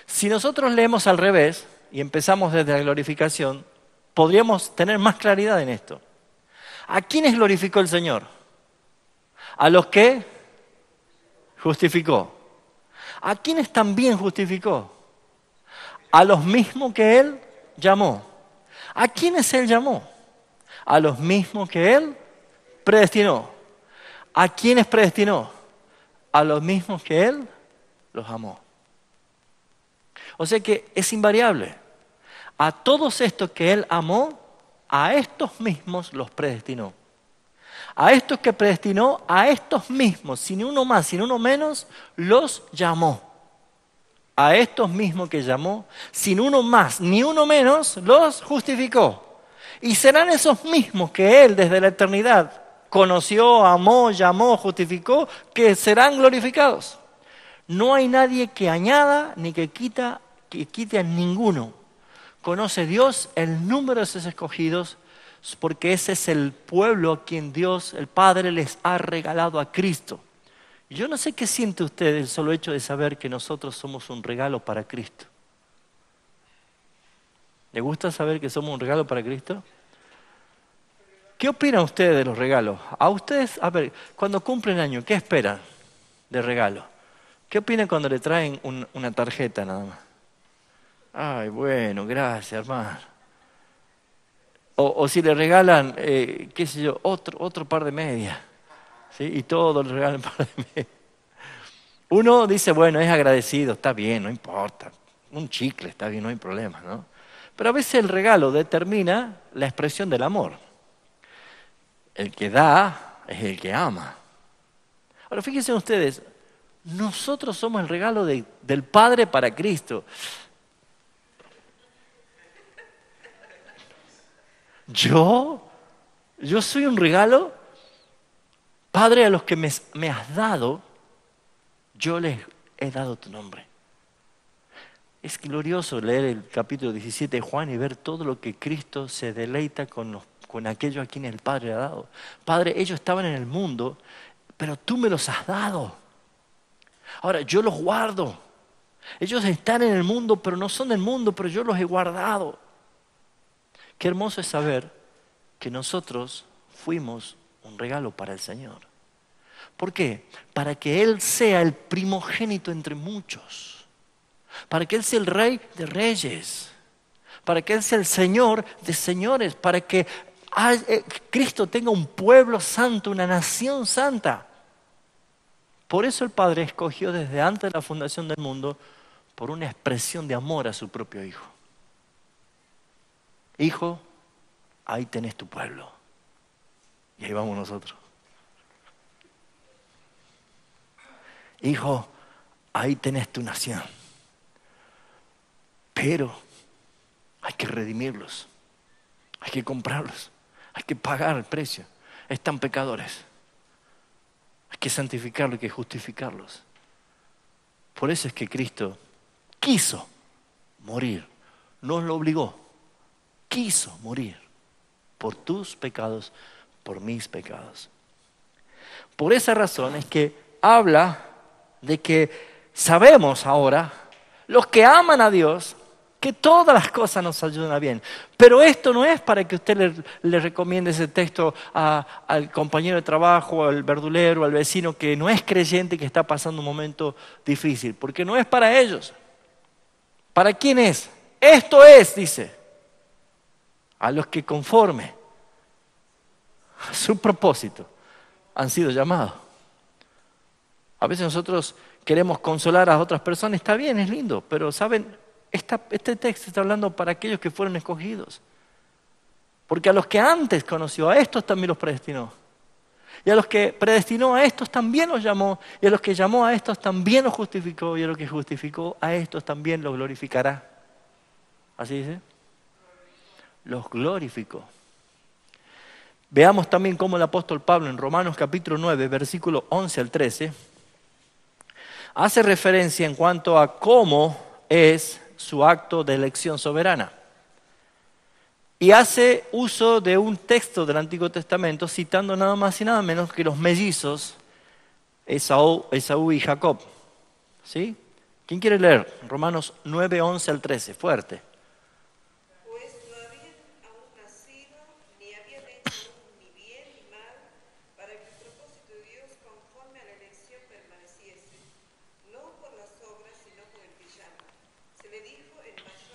si nosotros leemos al revés y empezamos desde la glorificación, podríamos tener más claridad en esto. ¿A quiénes glorificó el Señor? A los que justificó. ¿A quiénes también justificó? A los mismos que Él llamó. ¿A quiénes Él llamó? A los mismos que Él predestinó. ¿A quiénes predestinó? A los mismos que Él los amó. O sea que es invariable. A todos estos que Él amó, a estos mismos los predestinó. A estos que predestinó, a estos mismos, sin uno más, sin uno menos, los llamó. A estos mismos que llamó, sin uno más ni uno menos, los justificó. Y serán esos mismos que Él desde la eternidad conoció, amó, llamó, justificó, que serán glorificados. No hay nadie que añada ni que quite a ninguno. Conoce Dios el número de sus escogidos, porque ese es el pueblo a quien Dios, el Padre, les ha regalado a Cristo. Yo no sé qué siente usted el solo hecho de saber que nosotros somos un regalo para Cristo. ¿Le gusta saber que somos un regalo para Cristo? ¿Qué opinan ustedes de los regalos? A ustedes, a ver, cuando cumplen año, ¿qué esperan de regalo? ¿Qué opinan cuando le traen una tarjeta nada más? Ay, bueno, gracias, hermano. O si le regalan, qué sé yo, otro par de medias. ¿Sí? Y todos le regalan par de medias. Uno dice, bueno, es agradecido, está bien, no importa. Un chicle, está bien, no hay problema, ¿no? Pero a veces el regalo determina la expresión del amor. El que da es el que ama. Ahora, fíjense ustedes, nosotros somos el regalo del Padre para Cristo. Yo soy un regalo, Padre, a los que me has dado, yo les he dado tu nombre. Es glorioso leer el capítulo 17 de Juan y ver todo lo que Cristo se deleita con aquellos a quienes el Padre le ha dado. Padre, ellos estaban en el mundo, pero tú me los has dado. Ahora, yo los guardo. Ellos están en el mundo, pero no son del mundo, pero yo los he guardado. Qué hermoso es saber que nosotros fuimos un regalo para el Señor. ¿Por qué? Para que Él sea el primogénito entre muchos. Para que Él sea el Rey de reyes. Para que Él sea el Señor de señores. Para que Cristo tenga un pueblo santo, una nación santa. Por eso el Padre escogió desde antes de la fundación del mundo por una expresión de amor a su propio Hijo. Hijo, ahí tenés tu pueblo. Y ahí vamos nosotros. Hijo, ahí tenés tu nación. Pero hay que redimirlos. Hay que comprarlos. Hay que pagar el precio. Están pecadores. Hay que santificarlos, hay que justificarlos. Por eso es que Cristo quiso morir. No lo obligó. Quiso morir por tus pecados, por mis pecados. Por esa razón es que habla de que sabemos ahora, los que aman a Dios, que todas las cosas nos ayudan a bien. Pero esto no es para que usted le recomiende ese texto al compañero de trabajo, al verdulero, al vecino que no es creyente y que está pasando un momento difícil. Porque no es para ellos. ¿Para quién es? Esto es, dice, a los que conforme a su propósito han sido llamados. A veces nosotros queremos consolar a otras personas, está bien, es lindo, pero ¿saben? Este texto está hablando para aquellos que fueron escogidos. Porque a los que antes conoció, a estos también los predestinó. Y a los que predestinó a estos también los llamó. Y a los que llamó a estos también los justificó. Y a los que justificó a estos también los glorificará. ¿Así dice? Los glorificó. Veamos también cómo el apóstol Pablo en Romanos capítulo 9, versículo 11 al 13, hace referencia en cuanto a cómo es su acto de elección soberana. Y hace uso de un texto del Antiguo Testamento citando nada más y nada menos que los mellizos Esaú y Jacob. ¿Sí? ¿Quién quiere leer? Romanos 9, 11 al 13, fuerte. Pues no habían aún nacido, ni habían hecho ni bien ni mal, para que el propósito de Dios conforme a la elección permaneciese, no por las obras, sino por el que llama. Se le dijo, el mayor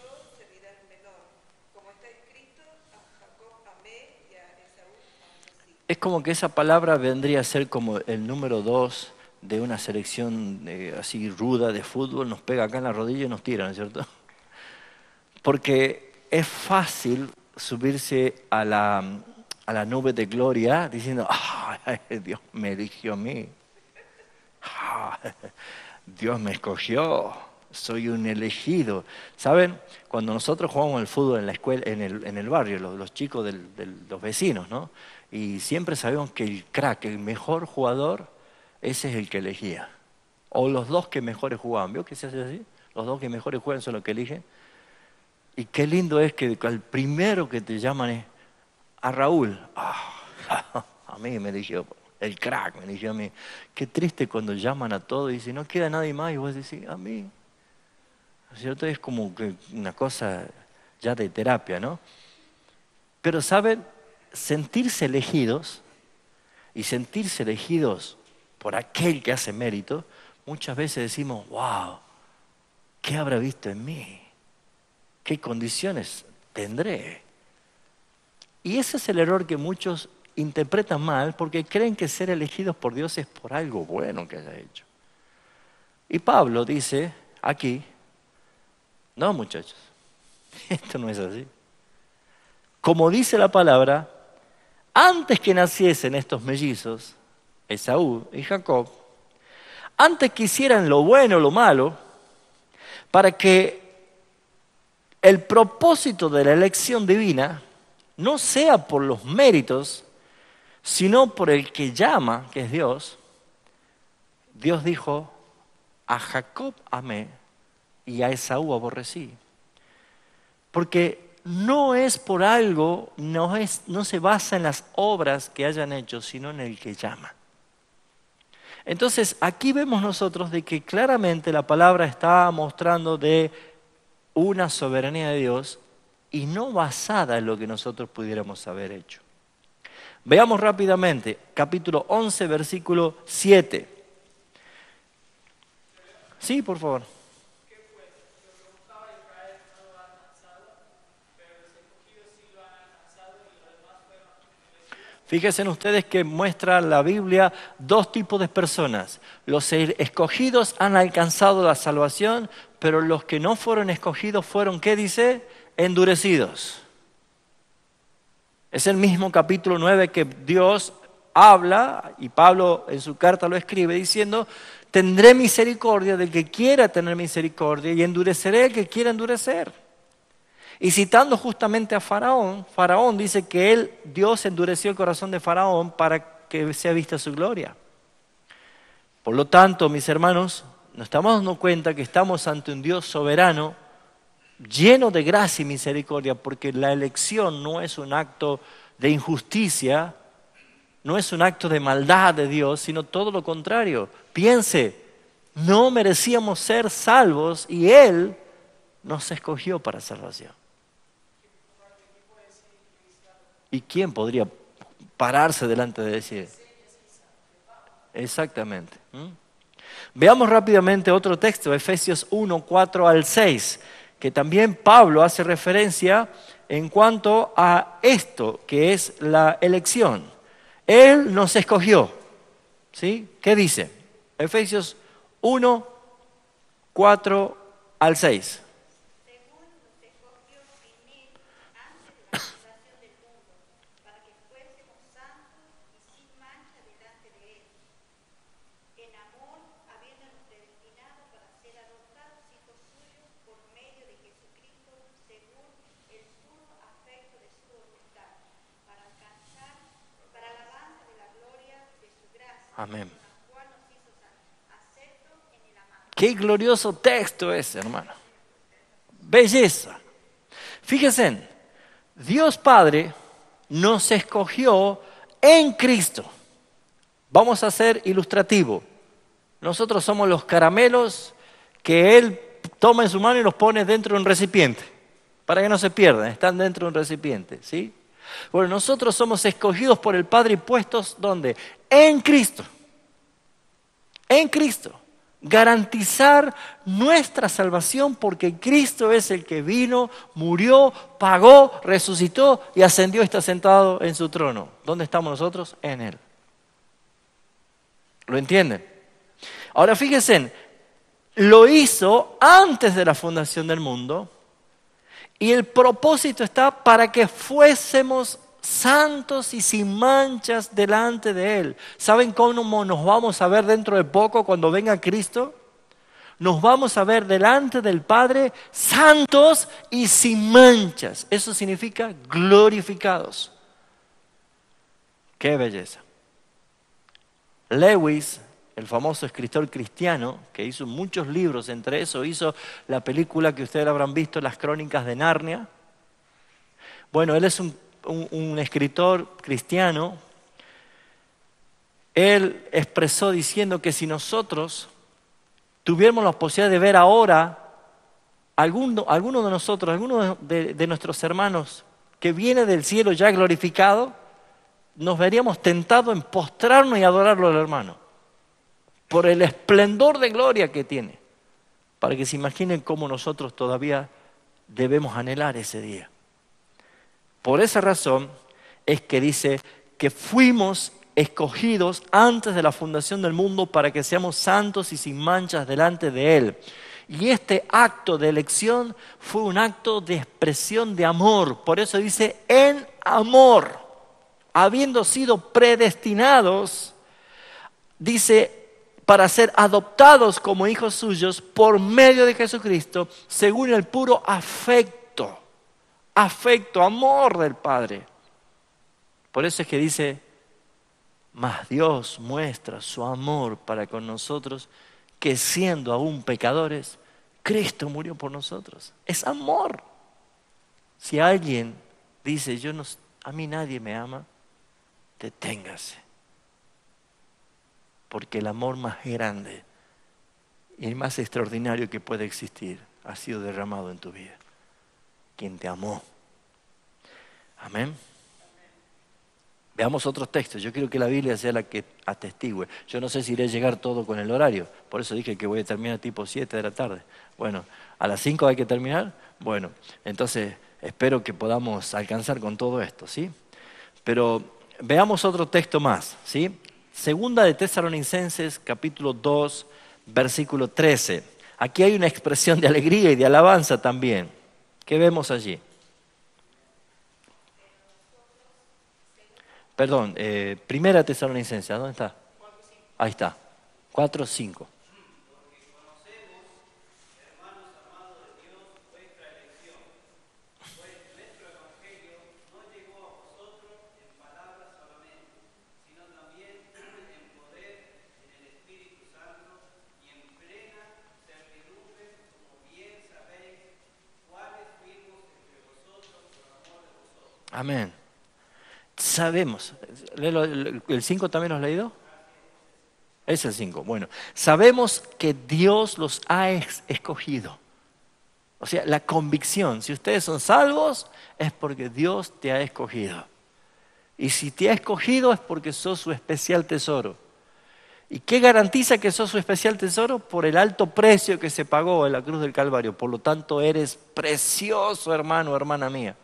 es como que esa palabra vendría a ser como el número 2 de una selección así ruda de fútbol, nos pega acá en la rodilla y nos tira, ¿no es cierto? Porque es fácil subirse a la nube de gloria diciendo, "Ay, Dios me eligió a mí. Dios me escogió, soy un elegido". ¿Saben? Cuando nosotros jugamos al fútbol en la escuela, en el barrio, los chicos de los vecinos, ¿no? Y siempre sabemos que el crack, el mejor jugador, ese es el que elegía. O los dos que mejores jugaban. ¿Vio que se hace así? Los dos que mejores juegan son los que eligen. Y qué lindo es que al primero que te llaman es a Raúl. A mí me eligió. El crack me eligió a mí. Qué triste cuando llaman a todos y dicen, no queda nadie más, y vos decís, a mí. ¿No es cierto? Es como que una cosa ya de terapia, ¿no? Pero, ¿saben? Sentirse elegidos, y sentirse elegidos por aquel que hace mérito, muchas veces decimos, wow, ¿qué habrá visto en mí? ¿Qué condiciones tendré? Y ese es el error que muchos interpretan mal porque creen que ser elegidos por Dios es por algo bueno que haya hecho. Y Pablo dice aquí, no muchachos, esto no es así. Como dice la palabra, antes que naciesen estos mellizos, Esaú y Jacob, antes que hicieran lo bueno o lo malo, para que el propósito de la elección divina no sea por los méritos, sino por el que llama, que es Dios. Dios dijo, a Jacob amé y a Esaú aborrecí. Porque no es por algo, no se basa en las obras que hayan hecho, sino en el que llama. Entonces, aquí vemos nosotros de que claramente la palabra está mostrando de una soberanía de Dios y no basada en lo que nosotros pudiéramos haber hecho. Veamos rápidamente, capítulo 11, versículo 7. Sí, por favor. Fíjense ustedes que muestra la Biblia dos tipos de personas. Los escogidos han alcanzado la salvación, pero los que no fueron escogidos fueron, ¿qué dice? Endurecidos. Es el mismo capítulo 9 que Dios habla, y Pablo en su carta lo escribe diciendo, tendré misericordia del que quiera tener misericordia y endureceré al que quiera endurecer. Y citando justamente a Faraón, Faraón dice que Dios endureció el corazón de Faraón para que sea vista su gloria. Por lo tanto, mis hermanos, nos estamos dando cuenta que estamos ante un Dios soberano, lleno de gracia y misericordia, porque la elección no es un acto de injusticia, no es un acto de maldad de Dios, sino todo lo contrario. Piense, no merecíamos ser salvos y Él nos escogió para salvación. ¿Y quién podría pararse delante de decir? Exactamente. Veamos rápidamente otro texto, Efesios 1, 4 al 6, que también Pablo hace referencia en cuanto a esto, que es la elección. Él nos escogió. ¿Sí? ¿Qué dice? Efesios 1, 4 al 6. Amén. Qué glorioso texto es, hermano. Belleza. Fíjense, Dios Padre nos escogió en Cristo. Vamos a ser ilustrativo. Nosotros somos los caramelos que Él toma en su mano y los pone dentro de un recipiente, para que no se pierdan, están dentro de un recipiente, ¿sí? Bueno, nosotros somos escogidos por el Padre y puestos, ¿dónde? En Cristo. En Cristo. Garantizar nuestra salvación porque Cristo es el que vino, murió, pagó, resucitó y ascendió y está sentado en su trono. ¿Dónde estamos nosotros? En Él. ¿Lo entienden? Ahora fíjense, lo hizo antes de la fundación del mundo y el propósito está para que fuésemos santos y sin manchas delante de Él. ¿Saben cómo nos vamos a ver dentro de poco cuando venga Cristo? Nos vamos a ver delante del Padre santos y sin manchas. Eso significa glorificados. ¡Qué belleza! Lewis, el famoso escritor cristiano, que hizo muchos libros, entre esos hizo la película que ustedes habrán visto, Las Crónicas de Narnia. Bueno, él es un escritor cristiano. Él expresó diciendo que si nosotros tuviéramos la posibilidad de ver ahora alguno de nosotros, alguno de nuestros hermanos que viene del cielo ya glorificado, nos veríamos tentados en postrarnos y adorarlo al hermano por el esplendor de gloria que tiene, para que se imaginen cómo nosotros todavía debemos anhelar ese día. Por esa razón es que dice que fuimos escogidos antes de la fundación del mundo para que seamos santos y sin manchas delante de Él. Y este acto de elección fue un acto de expresión de amor. Por eso dice, en amor, habiendo sido predestinados, dice, para ser adoptados como hijos suyos por medio de Jesucristo, según el puro afecto, amor del Padre. Por eso es que dice, mas Dios muestra su amor para con nosotros, que siendo aún pecadores, Cristo murió por nosotros. Es amor. Si alguien dice, a mí nadie me ama, deténgase. Porque el amor más grande y el más extraordinario que puede existir ha sido derramado en tu vida. Quien te amó. Amén. Veamos otros textos. Yo quiero que la Biblia sea la que atestigue. Yo no sé si iré a llegar todo con el horario. Por eso dije que voy a terminar tipo 7 de la tarde. Bueno, ¿a las 5 hay que terminar? Bueno, entonces espero que podamos alcanzar con todo esto, ¿sí? Pero veamos otro texto más, ¿sí? Segunda de Tesalonicenses, capítulo 2, versículo 13. Aquí hay una expresión de alegría y de alabanza también. ¿Qué vemos allí? Perdón, Primera Tesalonicenses, ¿dónde está? Ahí está, 4, 5. Amén. Sabemos, ¿el 5 también lo has leído? Es el 5. Bueno, sabemos que Dios los ha escogido. O sea, la convicción, si ustedes son salvos, es porque Dios te ha escogido. Y si te ha escogido es porque sos su especial tesoro. ¿Y qué garantiza que sos su especial tesoro? Por el alto precio que se pagó en la cruz del Calvario. Por lo tanto, eres precioso, hermano, hermana mía.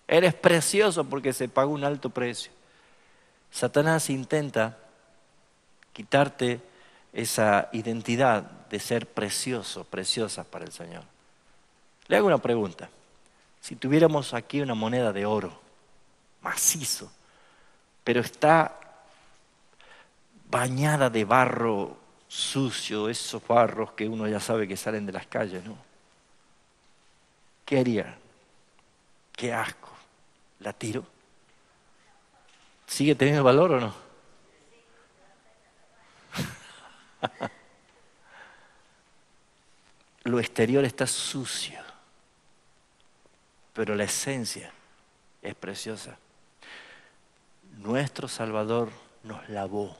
Eres precioso porque se pagó un alto precio. Satanás intenta quitarte esa identidad de ser precioso, preciosa para el Señor. Le hago una pregunta. Si tuviéramos aquí una moneda de oro, macizo, pero está bañada de barro sucio, esos barros que uno ya sabe que salen de las calles, ¿no? ¿Qué haría? ¡Qué asco! ¿La tiro? ¿Sigue teniendo valor o no? Lo exterior está sucio, pero la esencia es preciosa. Nuestro Salvador nos lavó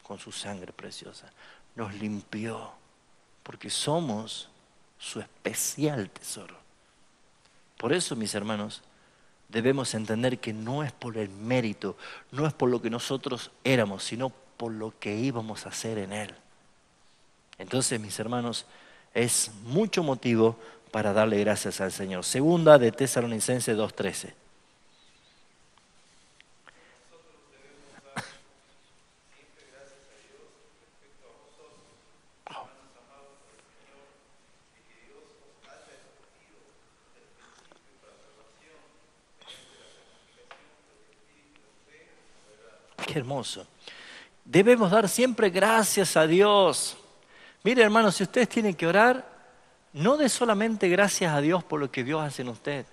con su sangre preciosa, nos limpió, porque somos su especial tesoro. Por eso, mis hermanos, debemos entender que no es por el mérito, no es por lo que nosotros éramos, sino por lo que íbamos a hacer en Él. Entonces, mis hermanos, es mucho motivo para darle gracias al Señor. Segunda de Tesalonicenses 2:13. Qué hermoso. Debemos dar siempre gracias a Dios. Mire, hermanos, si ustedes tienen que orar, no dé solamente gracias a Dios por lo que Dios hace en usted.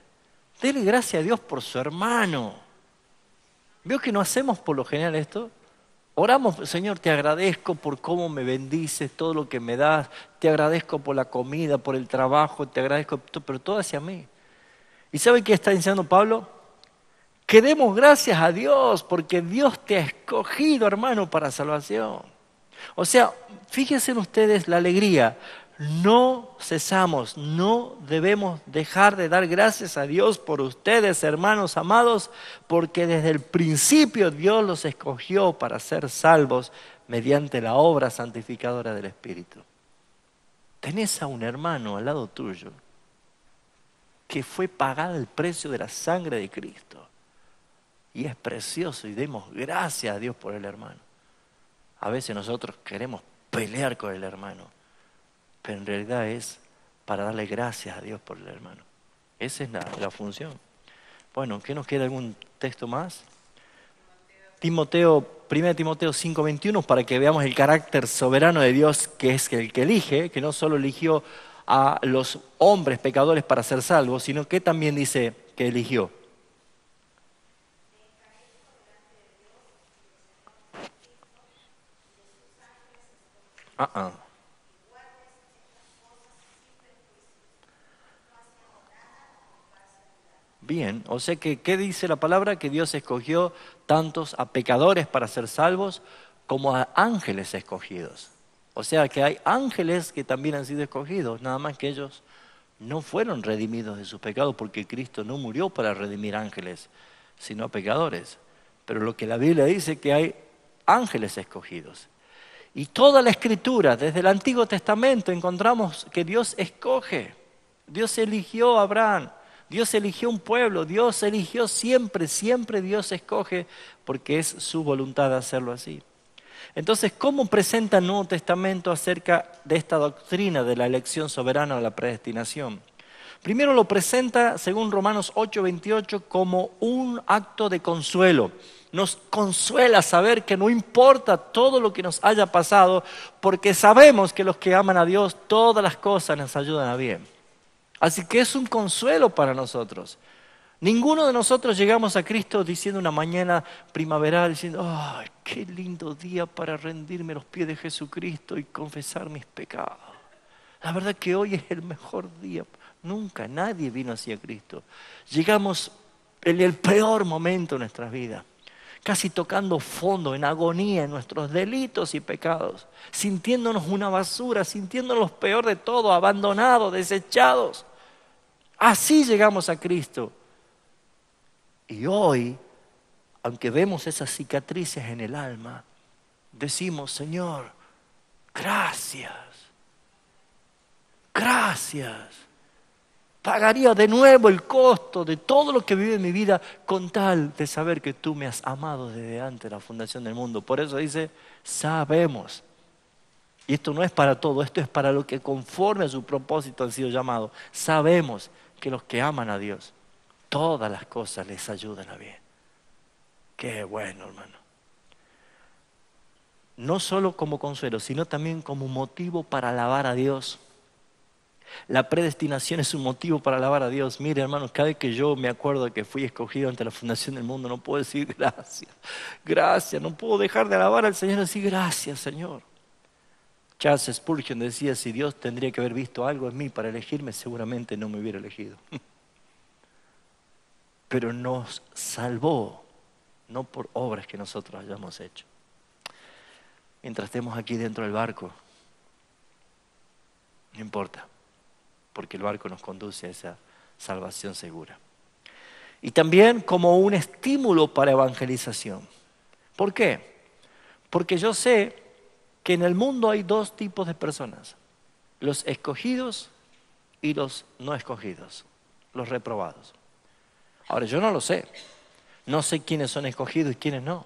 Dele gracias a Dios por su hermano. ¿Veo que no hacemos por lo general esto? Oramos, Señor, te agradezco por cómo me bendices, todo lo que me das. Te agradezco por la comida, por el trabajo, te agradezco, pero todo hacia mí. ¿Y sabe qué está diciendo Pablo? Que demos gracias a Dios porque Dios te ha escogido, hermano, para salvación. O sea, fíjense en ustedes la alegría. No cesamos, no debemos dejar de dar gracias a Dios por ustedes, hermanos amados, porque desde el principio Dios los escogió para ser salvos mediante la obra santificadora del Espíritu. Tenés a un hermano al lado tuyo que fue pagado el precio de la sangre de Cristo. Y es precioso y demos gracias a Dios por el hermano. A veces nosotros queremos pelear con el hermano, pero en realidad es para darle gracias a Dios por el hermano. Esa es la función. Bueno, ¿qué nos queda? ¿Algún texto más? 1 Timoteo 5:21, para que veamos el carácter soberano de Dios, que es el que elige, que no solo eligió a los hombres pecadores para ser salvos, sino que también dice que eligió. Bien, o sea que, ¿qué dice la palabra? Que Dios escogió tantos a pecadores para ser salvos como a ángeles escogidos. O sea que hay ángeles que también han sido escogidos, nada más que ellos no fueron redimidos de sus pecados porque Cristo no murió para redimir ángeles, sino a pecadores. Pero lo que la Biblia dice que hay ángeles escogidos. Y toda la Escritura, desde el Antiguo Testamento, encontramos que Dios escoge. Dios eligió a Abraham, Dios eligió un pueblo, Dios eligió siempre, siempre Dios escoge porque es su voluntad hacerlo así. Entonces, ¿cómo presenta el Nuevo Testamento acerca de esta doctrina de la elección soberana o la predestinación? Primero lo presenta, según Romanos 8:28, como un acto de consuelo. Nos consuela saber que no importa todo lo que nos haya pasado, porque sabemos que los que aman a Dios, todas las cosas nos ayudan a bien. Así que es un consuelo para nosotros. Ninguno de nosotros llegamos a Cristo diciendo una mañana primaveral, diciendo, ¡ay, qué lindo día para rendirme a los pies de Jesucristo y confesar mis pecados! La verdad que hoy es el mejor día. Nunca nadie vino así a Cristo. Llegamos en el peor momento de nuestras vidas, casi tocando fondo, en agonía, en nuestros delitos y pecados, sintiéndonos una basura, sintiéndonos lo peor de todo, abandonados, desechados. Así llegamos a Cristo. Y hoy, aunque vemos esas cicatrices en el alma, decimos, Señor, gracias, gracias. Pagaría de nuevo el costo de todo lo que viví en mi vida con tal de saber que tú me has amado desde antes de la fundación del mundo. Por eso dice, sabemos. Y esto no es para todo, esto es para lo que conforme a su propósito han sido llamados. Sabemos que los que aman a Dios, todas las cosas les ayudan a bien. Qué bueno, hermano. No solo como consuelo, sino también como motivo para alabar a Dios. La predestinación es un motivo para alabar a Dios. Mire, hermanos, cada vez que yo me acuerdo de que fui escogido ante la fundación del mundo, no puedo decir gracias, gracias. No puedo dejar de alabar al Señor y decir gracias, Señor. Charles Spurgeon decía, si Dios tendría que haber visto algo en mí para elegirme, seguramente no me hubiera elegido. Pero nos salvó, no por obras que nosotros hayamos hecho. Mientras estemos aquí dentro del barco, no importa, porque el barco nos conduce a esa salvación segura. Y también como un estímulo para evangelización. ¿Por qué? Porque yo sé que en el mundo hay dos tipos de personas: los escogidos y los no escogidos, los reprobados. Ahora, yo no lo sé. No sé quiénes son escogidos y quiénes no.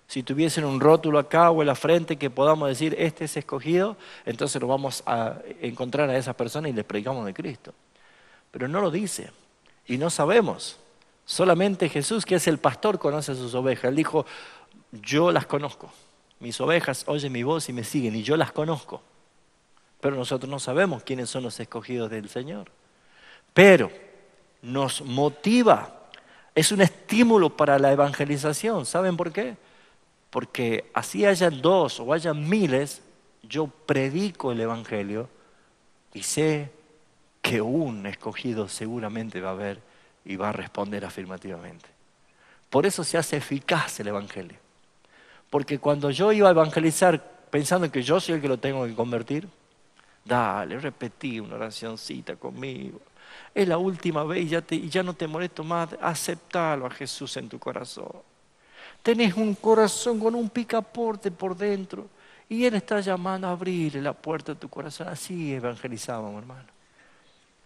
Si tuviesen un rótulo acá o en la frente que podamos decir, este es escogido, entonces lo vamos a encontrar a esas personas y les predicamos de Cristo. Pero no lo dice y no sabemos. Solamente Jesús, que es el pastor, conoce a sus ovejas. Él dijo, yo las conozco. Mis ovejas oyen mi voz y me siguen y yo las conozco. Pero nosotros no sabemos quiénes son los escogidos del Señor. Pero nos motiva, es un estímulo para la evangelización. ¿Saben por qué? Porque así hayan 2 o hayan miles, yo predico el evangelio y sé que un escogido seguramente va a haber y va a responder afirmativamente. Por eso se hace eficaz el evangelio. Porque cuando yo iba a evangelizar pensando que yo soy el que lo tengo que convertir, dale, repetí una oracioncita conmigo. Es la última vez y ya no te molesto más. Aceptalo a Jesús en tu corazón. Tenés un corazón con un picaporte por dentro y Él está llamando a abrirle la puerta de tu corazón. Así evangelizábamos, hermano.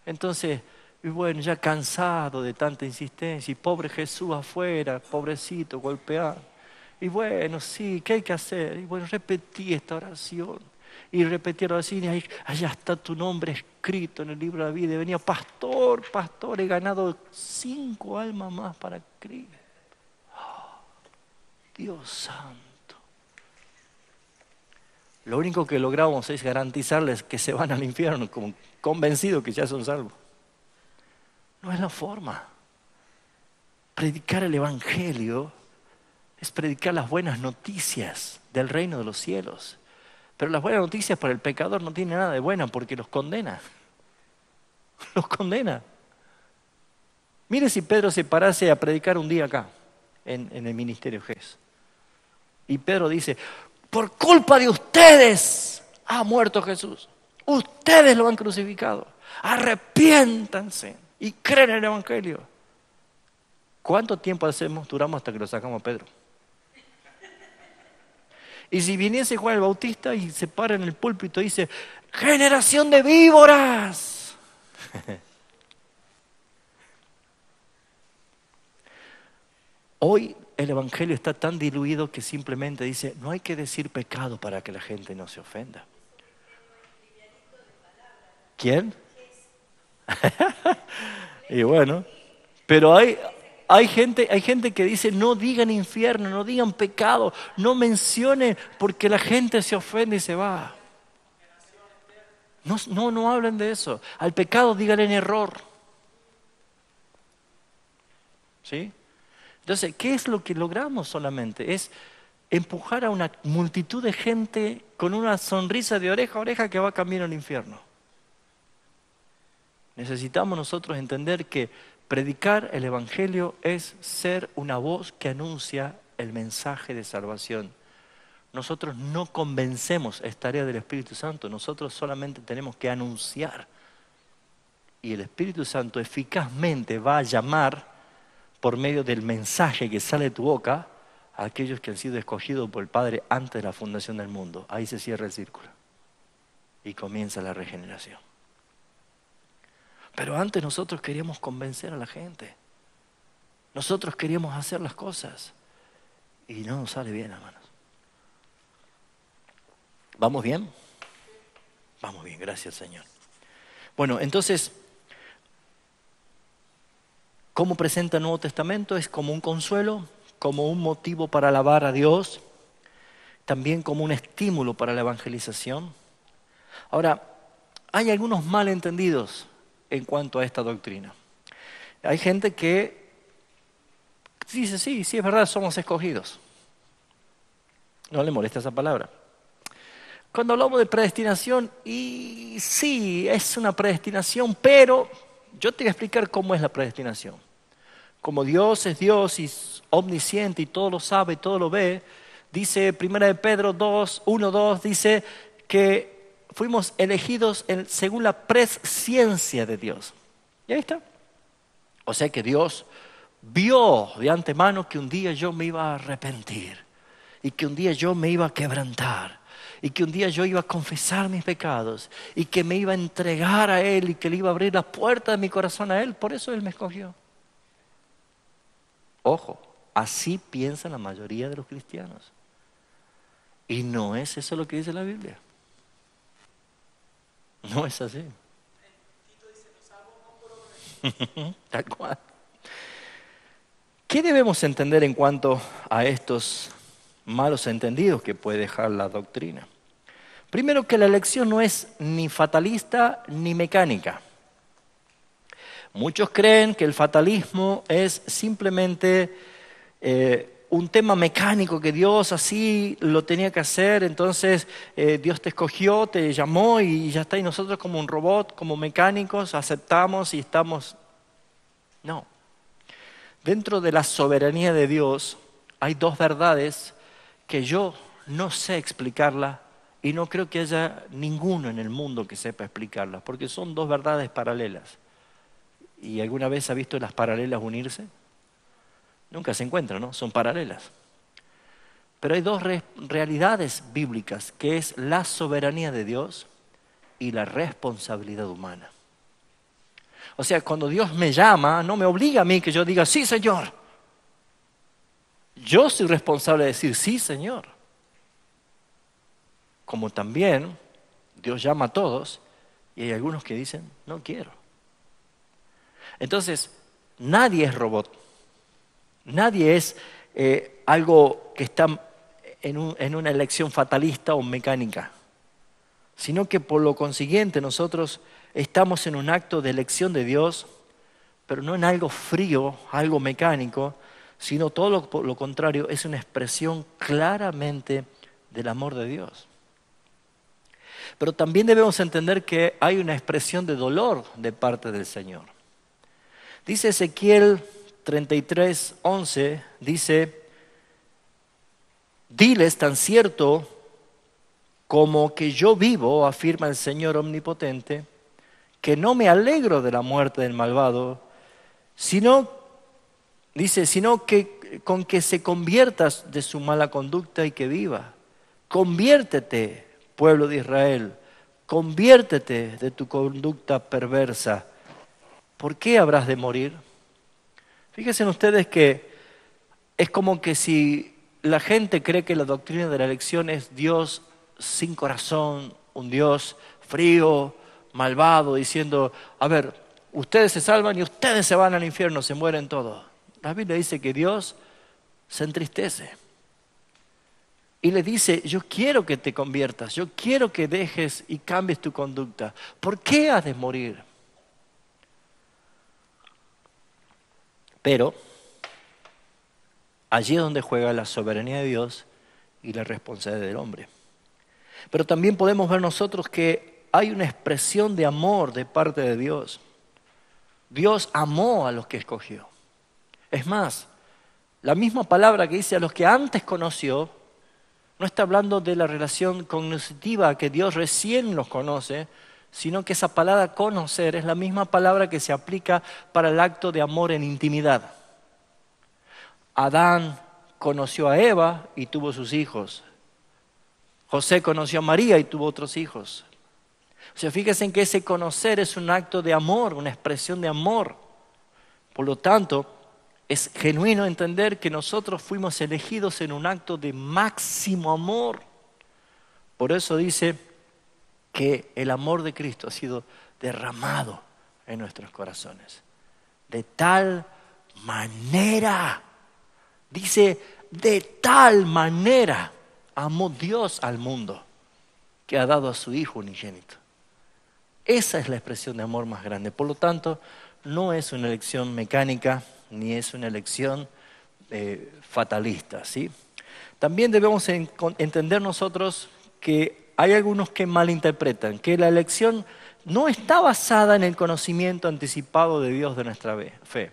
Entonces, y bueno, ya cansado de tanta insistencia y pobre Jesús afuera, pobrecito, golpeado. Y bueno, sí, ¿qué hay que hacer? Y bueno, repetí esta oración. Y repetí la oración y ahí, allá está tu nombre escrito en el libro de la vida. Y venía, pastor, he ganado 5 almas más para Cristo. Oh, Dios santo. Lo único que logramos es garantizarles que se van al infierno, como convencidos que ya son salvos. No es la forma. Predicar el evangelio es predicar las buenas noticias del reino de los cielos. Pero las buenas noticias para el pecador no tienen nada de buena porque los condena. Los condena. Mire si Pedro se parase a predicar un día acá, en el ministerio Jesús. Y Pedro dice, por culpa de ustedes ha muerto Jesús. Ustedes lo han crucificado. Arrepiéntanse y creen en el evangelio. ¿Cuánto tiempo duramos hasta que lo sacamos a Pedro? Y si viniese Juan el Bautista y se para en el púlpito y dice, generación de víboras. Hoy el evangelio está tan diluido que simplemente dice, no hay que decir pecado para que la gente no se ofenda. ¿Quién? Y bueno, pero hay gente que dice, no digan infierno, no digan pecado, no mencionen porque la gente se ofende y se va. No hablen de eso. Al pecado díganle en error. ¿Sí? Entonces, ¿qué es lo que logramos solamente? Es empujar a una multitud de gente con una sonrisa de oreja a oreja que va camino al infierno. Necesitamos nosotros entender que predicar el evangelio es ser una voz que anuncia el mensaje de salvación. Nosotros no convencemos, es tarea del Espíritu Santo, nosotros solamente tenemos que anunciar. Y el Espíritu Santo eficazmente va a llamar por medio del mensaje que sale de tu boca a aquellos que han sido escogidos por el Padre antes de la fundación del mundo. Ahí se cierra el círculo y comienza la regeneración. Pero antes nosotros queríamos convencer a la gente. Nosotros queríamos hacer las cosas y no nos sale bien, hermanos. ¿Vamos bien? Vamos bien, gracias Señor. Bueno, entonces, ¿cómo presenta el Nuevo Testamento? Es como un consuelo, como un motivo para alabar a Dios, también como un estímulo para la evangelización. Ahora, hay algunos malentendidos en cuanto a esta doctrina. Hay gente que dice, sí, es verdad, somos escogidos. No le molesta esa palabra. Cuando hablamos de predestinación, y sí, es una predestinación, pero yo te voy a explicar cómo es la predestinación. Como Dios es Dios y es omnisciente y todo lo sabe, todo lo ve, dice 1 de Pedro 1:2, dice que fuimos elegidos según la presciencia de Dios. Y ahí está. O sea que Dios vio de antemano que un día yo me iba a arrepentir y que un día yo me iba a quebrantar y que un día yo iba a confesar mis pecados y que me iba a entregar a Él y que le iba a abrir la puerta de mi corazón a Él. Por eso Él me escogió. Ojo, así piensa la mayoría de los cristianos. Y no es eso lo que dice la Biblia. No es así. Tal cual. ¿Qué debemos entender en cuanto a estos malos entendidos que puede dejar la doctrina? Primero, que la elección no es ni fatalista ni mecánica. Muchos creen que el fatalismo es simplemente un tema mecánico, que Dios así lo tenía que hacer, entonces Dios te escogió, te llamó y ya está, y nosotros como un robot, como mecánicos, aceptamos y estamos... No. Dentro de la soberanía de Dios hay dos verdades que yo no sé explicarlas y no creo que haya ninguno en el mundo que sepa explicarlas, porque son dos verdades paralelas. ¿Y alguna vez ha visto las paralelas unirse? Nunca se encuentran, ¿no? Son paralelas. Pero hay dos realidades bíblicas, que es la soberanía de Dios y la responsabilidad humana. O sea, cuando Dios me llama, no me obliga a mí que yo diga, sí, Señor. Yo soy responsable de decir, sí, Señor. Como también Dios llama a todos y hay algunos que dicen, no quiero. Entonces, nadie es robot. Nadie es algo que está en una elección fatalista o mecánica, sino que por lo consiguiente nosotros estamos en un acto de elección de Dios, pero no en algo frío, algo mecánico, sino todo lo contrario, es una expresión claramente del amor de Dios. Pero también debemos entender que hay una expresión de dolor de parte del Señor. Dice Ezequiel 33:11, dice, diles tan cierto como que yo vivo, afirma el Señor omnipotente, que no me alegro de la muerte del malvado, sino que con que se conviertas de su mala conducta y que viva. Conviértete, pueblo de Israel, conviértete de tu conducta perversa. ¿Por qué habrás de morir? Fíjense ustedes que es como que si la gente cree que la doctrina de la elección es Dios sin corazón, un Dios frío, malvado, diciendo, a ver, ustedes se salvan y ustedes se van al infierno, se mueren todos. La Biblia dice que Dios se entristece y le dice, yo quiero que te conviertas, yo quiero que dejes y cambies tu conducta. ¿Por qué has de morir? Pero allí es donde juega la soberanía de Dios y la responsabilidad del hombre. Pero también podemos ver nosotros que hay una expresión de amor de parte de Dios. Dios amó a los que escogió. Es más, la misma palabra que dice a los que antes conoció, no está hablando de la relación cognitiva que Dios recién los conoce, sino que esa palabra conocer es la misma palabra que se aplica para el acto de amor en intimidad. Adán conoció a Eva y tuvo sus hijos. José conoció a María y tuvo otros hijos. O sea, fíjense en que ese conocer es un acto de amor, una expresión de amor. Por lo tanto, es genuino entender que nosotros fuimos elegidos en un acto de máximo amor. Por eso dice que el amor de Cristo ha sido derramado en nuestros corazones. De tal manera, dice, de tal manera amó Dios al mundo que ha dado a su Hijo unigénito. Esa es la expresión de amor más grande. Por lo tanto, no es una elección mecánica ni es una elección fatalista, ¿sí? También debemos entender nosotros que hay algunos que malinterpretan, que la elección no está basada en el conocimiento anticipado de Dios de nuestra fe.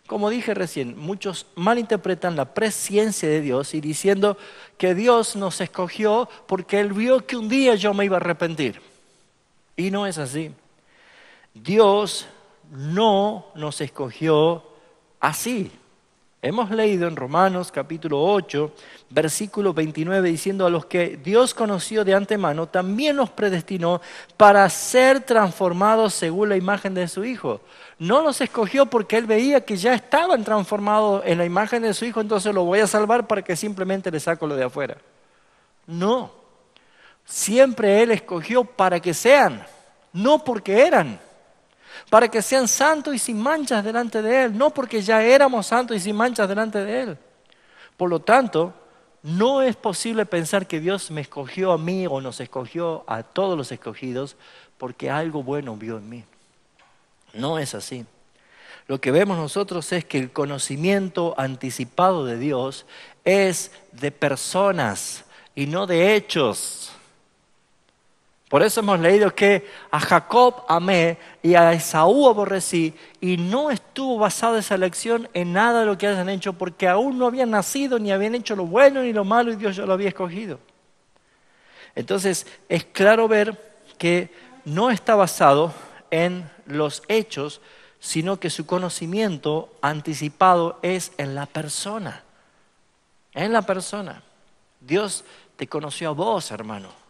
Como dije recién, muchos malinterpretan la presciencia de Dios y diciendo que Dios nos escogió porque Él vio que un día yo me iba a arrepentir. Y no es así. Dios no nos escogió así. Hemos leído en Romanos capítulo 8, versículo 29, diciendo: a los que Dios conoció de antemano, también los predestinó para ser transformados según la imagen de su Hijo. No los escogió porque Él veía que ya estaban transformados en la imagen de su Hijo, entonces lo voy a salvar para que simplemente le saco lo de afuera. No, siempre Él escogió para que sean, no porque eran. Para que sean santos y sin manchas delante de Él, no porque ya éramos santos y sin manchas delante de Él. Por lo tanto, no es posible pensar que Dios me escogió a mí o nos escogió a todos los escogidos porque algo bueno vio en mí. No es así. Lo que vemos nosotros es que el conocimiento anticipado de Dios es de personas y no de hechos. Por eso hemos leído que a Jacob amé y a Esaú aborrecí, y no estuvo basada esa elección en nada de lo que hayan hecho, porque aún no habían nacido, ni habían hecho lo bueno ni lo malo, y Dios ya lo había escogido. Entonces es claro ver que no está basado en los hechos, sino que su conocimiento anticipado es en la persona. En la persona. Dios te conoció a vos, hermano,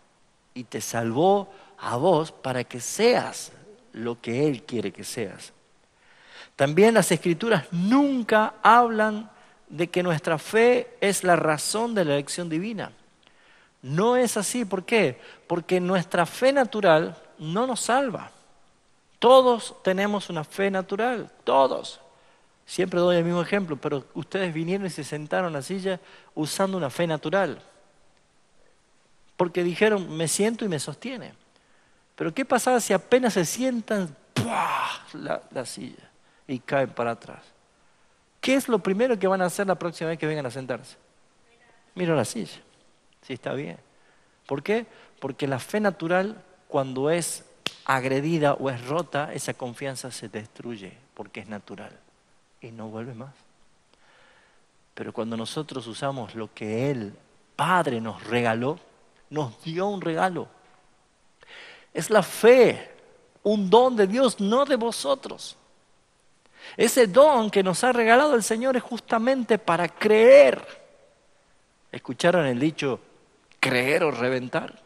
y te salvó a vos para que seas lo que Él quiere que seas. También las Escrituras nunca hablan de que nuestra fe es la razón de la elección divina. No es así. ¿Por qué? Porque nuestra fe natural no nos salva. Todos tenemos una fe natural, todos. Siempre doy el mismo ejemplo, pero ustedes vinieron y se sentaron en la silla usando una fe natural. Porque dijeron, me siento y me sostiene. Pero ¿qué pasaba si apenas se sientan, la silla y caen para atrás? ¿Qué es lo primero que van a hacer la próxima vez que vengan a sentarse? Miro la silla, si está bien. ¿Por qué? Porque la fe natural, cuando es agredida o es rota, esa confianza se destruye, porque es natural y no vuelve más. Pero cuando nosotros usamos lo que el Padre nos regaló, nos dio un regalo. Es la fe, un don de Dios, no de vosotros. Ese don que nos ha regalado el Señor es justamente para creer. ¿Escucharon el dicho, creer o reventar?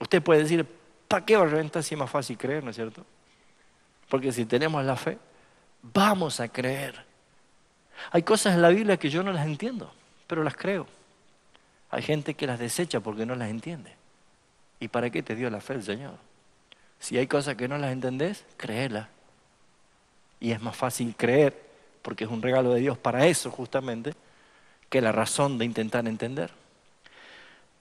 Usted puede decir, ¿para qué va a reventar si es más fácil creer, no es cierto? Porque si tenemos la fe, vamos a creer. Hay cosas en la Biblia que yo no las entiendo, pero las creo. Hay gente que las desecha porque no las entiende. ¿Y para qué te dio la fe el Señor? Si hay cosas que no las entendés, créelas. Y es más fácil creer, porque es un regalo de Dios para eso justamente, que la razón de intentar entender.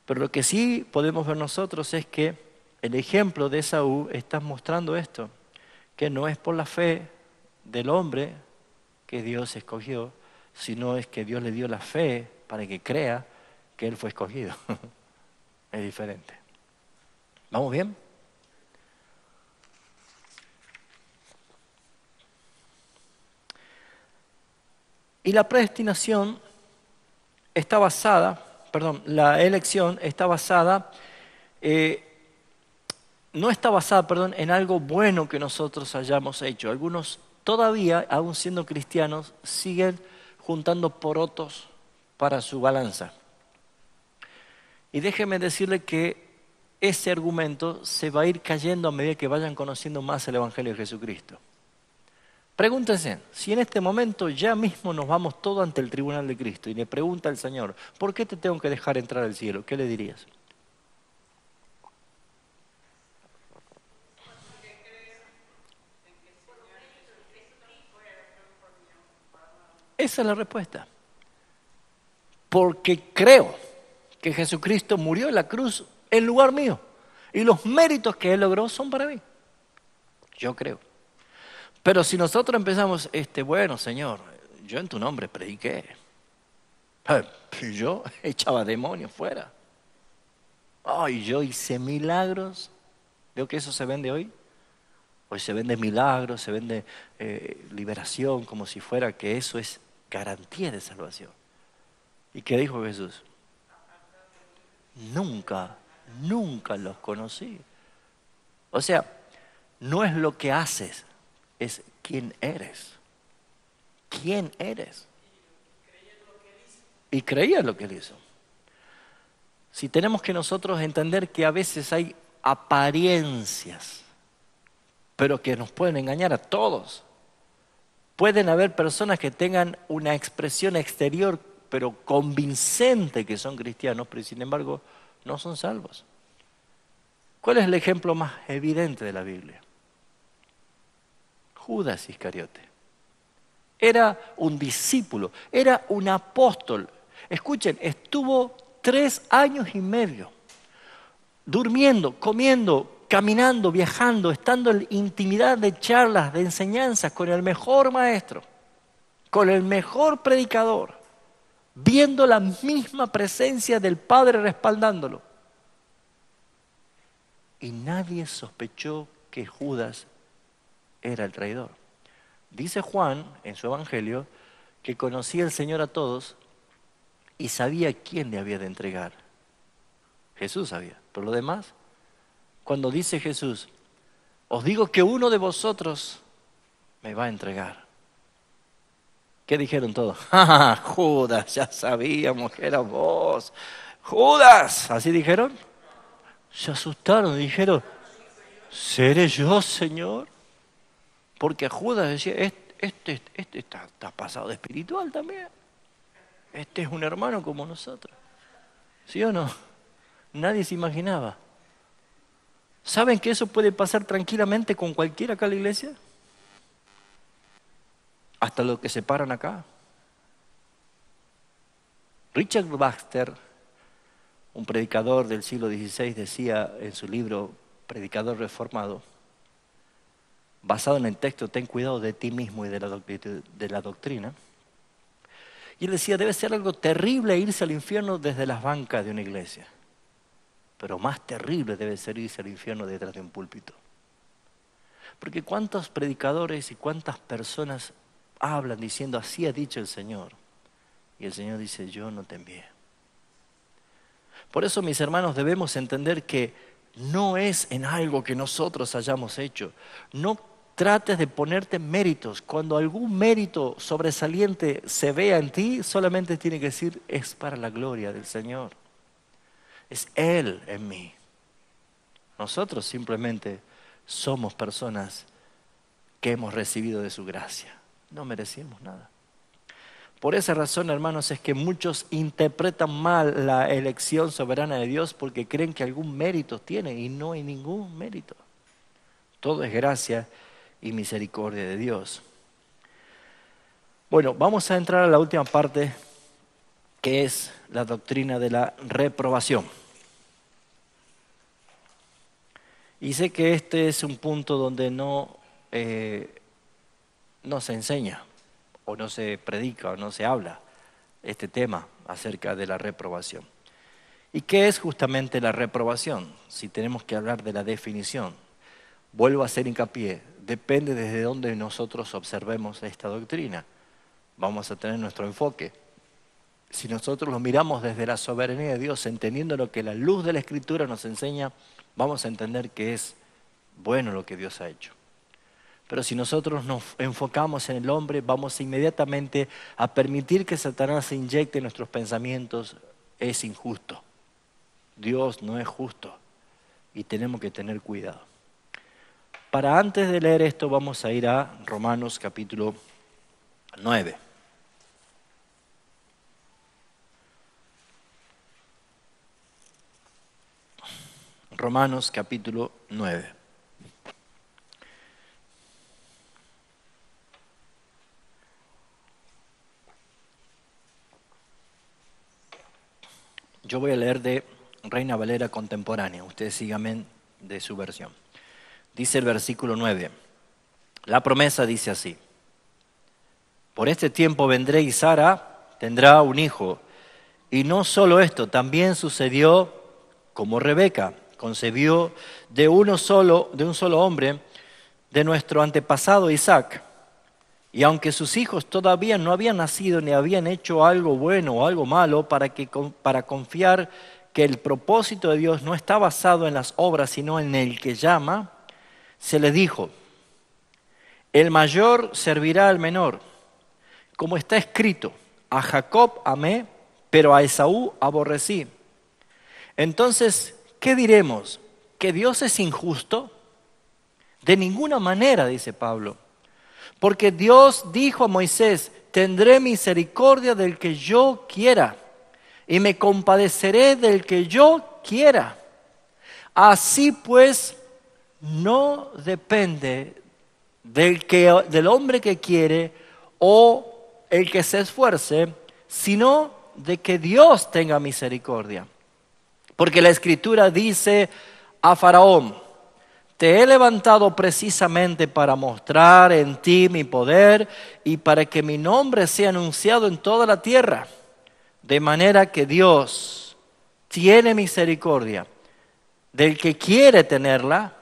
Pero lo que sí podemos ver nosotros es que el ejemplo de Esaú está mostrando esto, que no es por la fe del hombre que Dios escogió, sino es que Dios le dio la fe para que crea que él fue escogido. Es diferente. ¿Vamos bien? Y la predestinación está basada, la elección está basada, no está basada, en algo bueno que nosotros hayamos hecho. Algunos todavía, aún siendo cristianos, siguen juntando porotos para su balanza. Y déjeme decirle que ese argumento se va a ir cayendo a medida que vayan conociendo más el Evangelio de Jesucristo. Pregúntense, si en este momento ya mismo nos vamos todos ante el tribunal de Cristo y le pregunta al Señor, ¿por qué te tengo que dejar entrar al cielo? ¿Qué le dirías? Esa es la respuesta. Porque creo que Jesucristo murió en la cruz en lugar mío. Y los méritos que Él logró son para mí. Yo creo. Pero si nosotros empezamos, bueno, Señor, yo en tu nombre prediqué. Yo echaba demonios fuera. Ay, yo hice milagros. ¿Veo que eso se vende hoy? Hoy se vende milagros, se vende liberación, como si fuera que eso es garantía de salvación. ¿Y qué dijo Jesús? Nunca los conocí. O sea, no es lo que haces, es quién eres. ¿Quién eres? Y creía en lo que él hizo. Si tenemos que nosotros entender que a veces hay apariencias, pero que nos pueden engañar a todos. Pueden haber personas que tengan una expresión exterior, pero convincente que son cristianos, pero sin embargo no son salvos. ¿Cuál es el ejemplo más evidente de la Biblia? Judas Iscariote. Era un discípulo, era un apóstol. Escuchen, estuvo 3 años y medio durmiendo, comiendo, caminando, viajando, estando en intimidad de charlas, de enseñanzas con el mejor maestro, con el mejor predicador, viendo la misma presencia del Padre respaldándolo. Y nadie sospechó que Judas era el traidor. Dice Juan en su evangelio que conocía al Señor a todos y sabía quién le había de entregar. Jesús sabía, pero lo demás, cuando dice Jesús, os digo que uno de vosotros me va a entregar. ¿Qué dijeron todos? ¡Ah, Judas! Ya sabíamos que era vos. ¡Judas! ¿Así dijeron? Se asustaron y dijeron, ¿seré yo, Señor? Porque Judas decía, este está pasado de espiritual también. Este es un hermano como nosotros. ¿Sí o no? Nadie se imaginaba. ¿Saben que eso puede pasar tranquilamente con cualquiera acá en la iglesia? Hasta los que se paran acá. Richard Baxter, un predicador del siglo XVI, decía en su libro Predicador Reformado, basado en el texto Ten cuidado de ti mismo y de la doctrina, y él decía, debe ser algo terrible irse al infierno desde las bancas de una iglesia, pero más terrible debe ser irse al infierno detrás de un púlpito. Porque cuántos predicadores y cuántas personas hablan diciendo, así ha dicho el Señor, y el Señor dice, yo no te envié. Por eso, mis hermanos, debemos entender que no es en algo que nosotros hayamos hecho. No trates de ponerte méritos. Cuando algún mérito sobresaliente se vea en ti, solamente tiene que decir, es para la gloria del Señor. Es Él en mí. Nosotros simplemente somos personas que hemos recibido de su gracia. No merecimos nada. Por esa razón, hermanos, es que muchos interpretan mal la elección soberana de Dios porque creen que algún mérito tiene y no hay ningún mérito. Todo es gracia y misericordia de Dios. Bueno, vamos a entrar a la última parte, que es la doctrina de la reprobación. Y sé que este es un punto donde no se enseña, o no se predica, o no se habla este tema acerca de la reprobación. ¿Y qué es justamente la reprobación? Si tenemos que hablar de la definición, vuelvo a hacer hincapié, depende desde dónde nosotros observemos esta doctrina. Vamos a tener nuestro enfoque. Si nosotros lo miramos desde la soberanía de Dios, entendiendo lo que la luz de la Escritura nos enseña, vamos a entender que es bueno lo que Dios ha hecho. Pero si nosotros nos enfocamos en el hombre, vamos inmediatamente a permitir que Satanás se inyecte en nuestros pensamientos. Es injusto. Dios no es justo y tenemos que tener cuidado. Para antes de leer esto vamos a ir a Romanos capítulo 9. Romanos capítulo 9. Yo voy a leer de Reina Valera contemporánea, ustedes síganme de su versión. Dice el versículo 9, la promesa dice así, por este tiempo vendré y Sara tendrá un hijo. Y no solo esto, también sucedió como Rebeca, concebió de un solo hombre, de nuestro antepasado Isaac. Y aunque sus hijos todavía no habían nacido ni habían hecho algo bueno o algo malo, para confiar que el propósito de Dios no está basado en las obras, sino en el que llama, se le dijo, el mayor servirá al menor. como está escrito, a Jacob amé, pero a Esaú aborrecí. Entonces, ¿qué diremos? ¿Que Dios es injusto? De ninguna manera, dice Pablo. Porque Dios dijo a Moisés, tendré misericordia del que yo quiera y me compadeceré del que yo quiera. Así pues, no depende del hombre que quiere o el que se esfuerce, sino de que Dios tenga misericordia. Porque la Escritura dice a Faraón, te he levantado precisamente para mostrar en ti mi poder y para que mi nombre sea anunciado en toda la tierra. De manera que Dios tiene misericordia del que quiere tenerla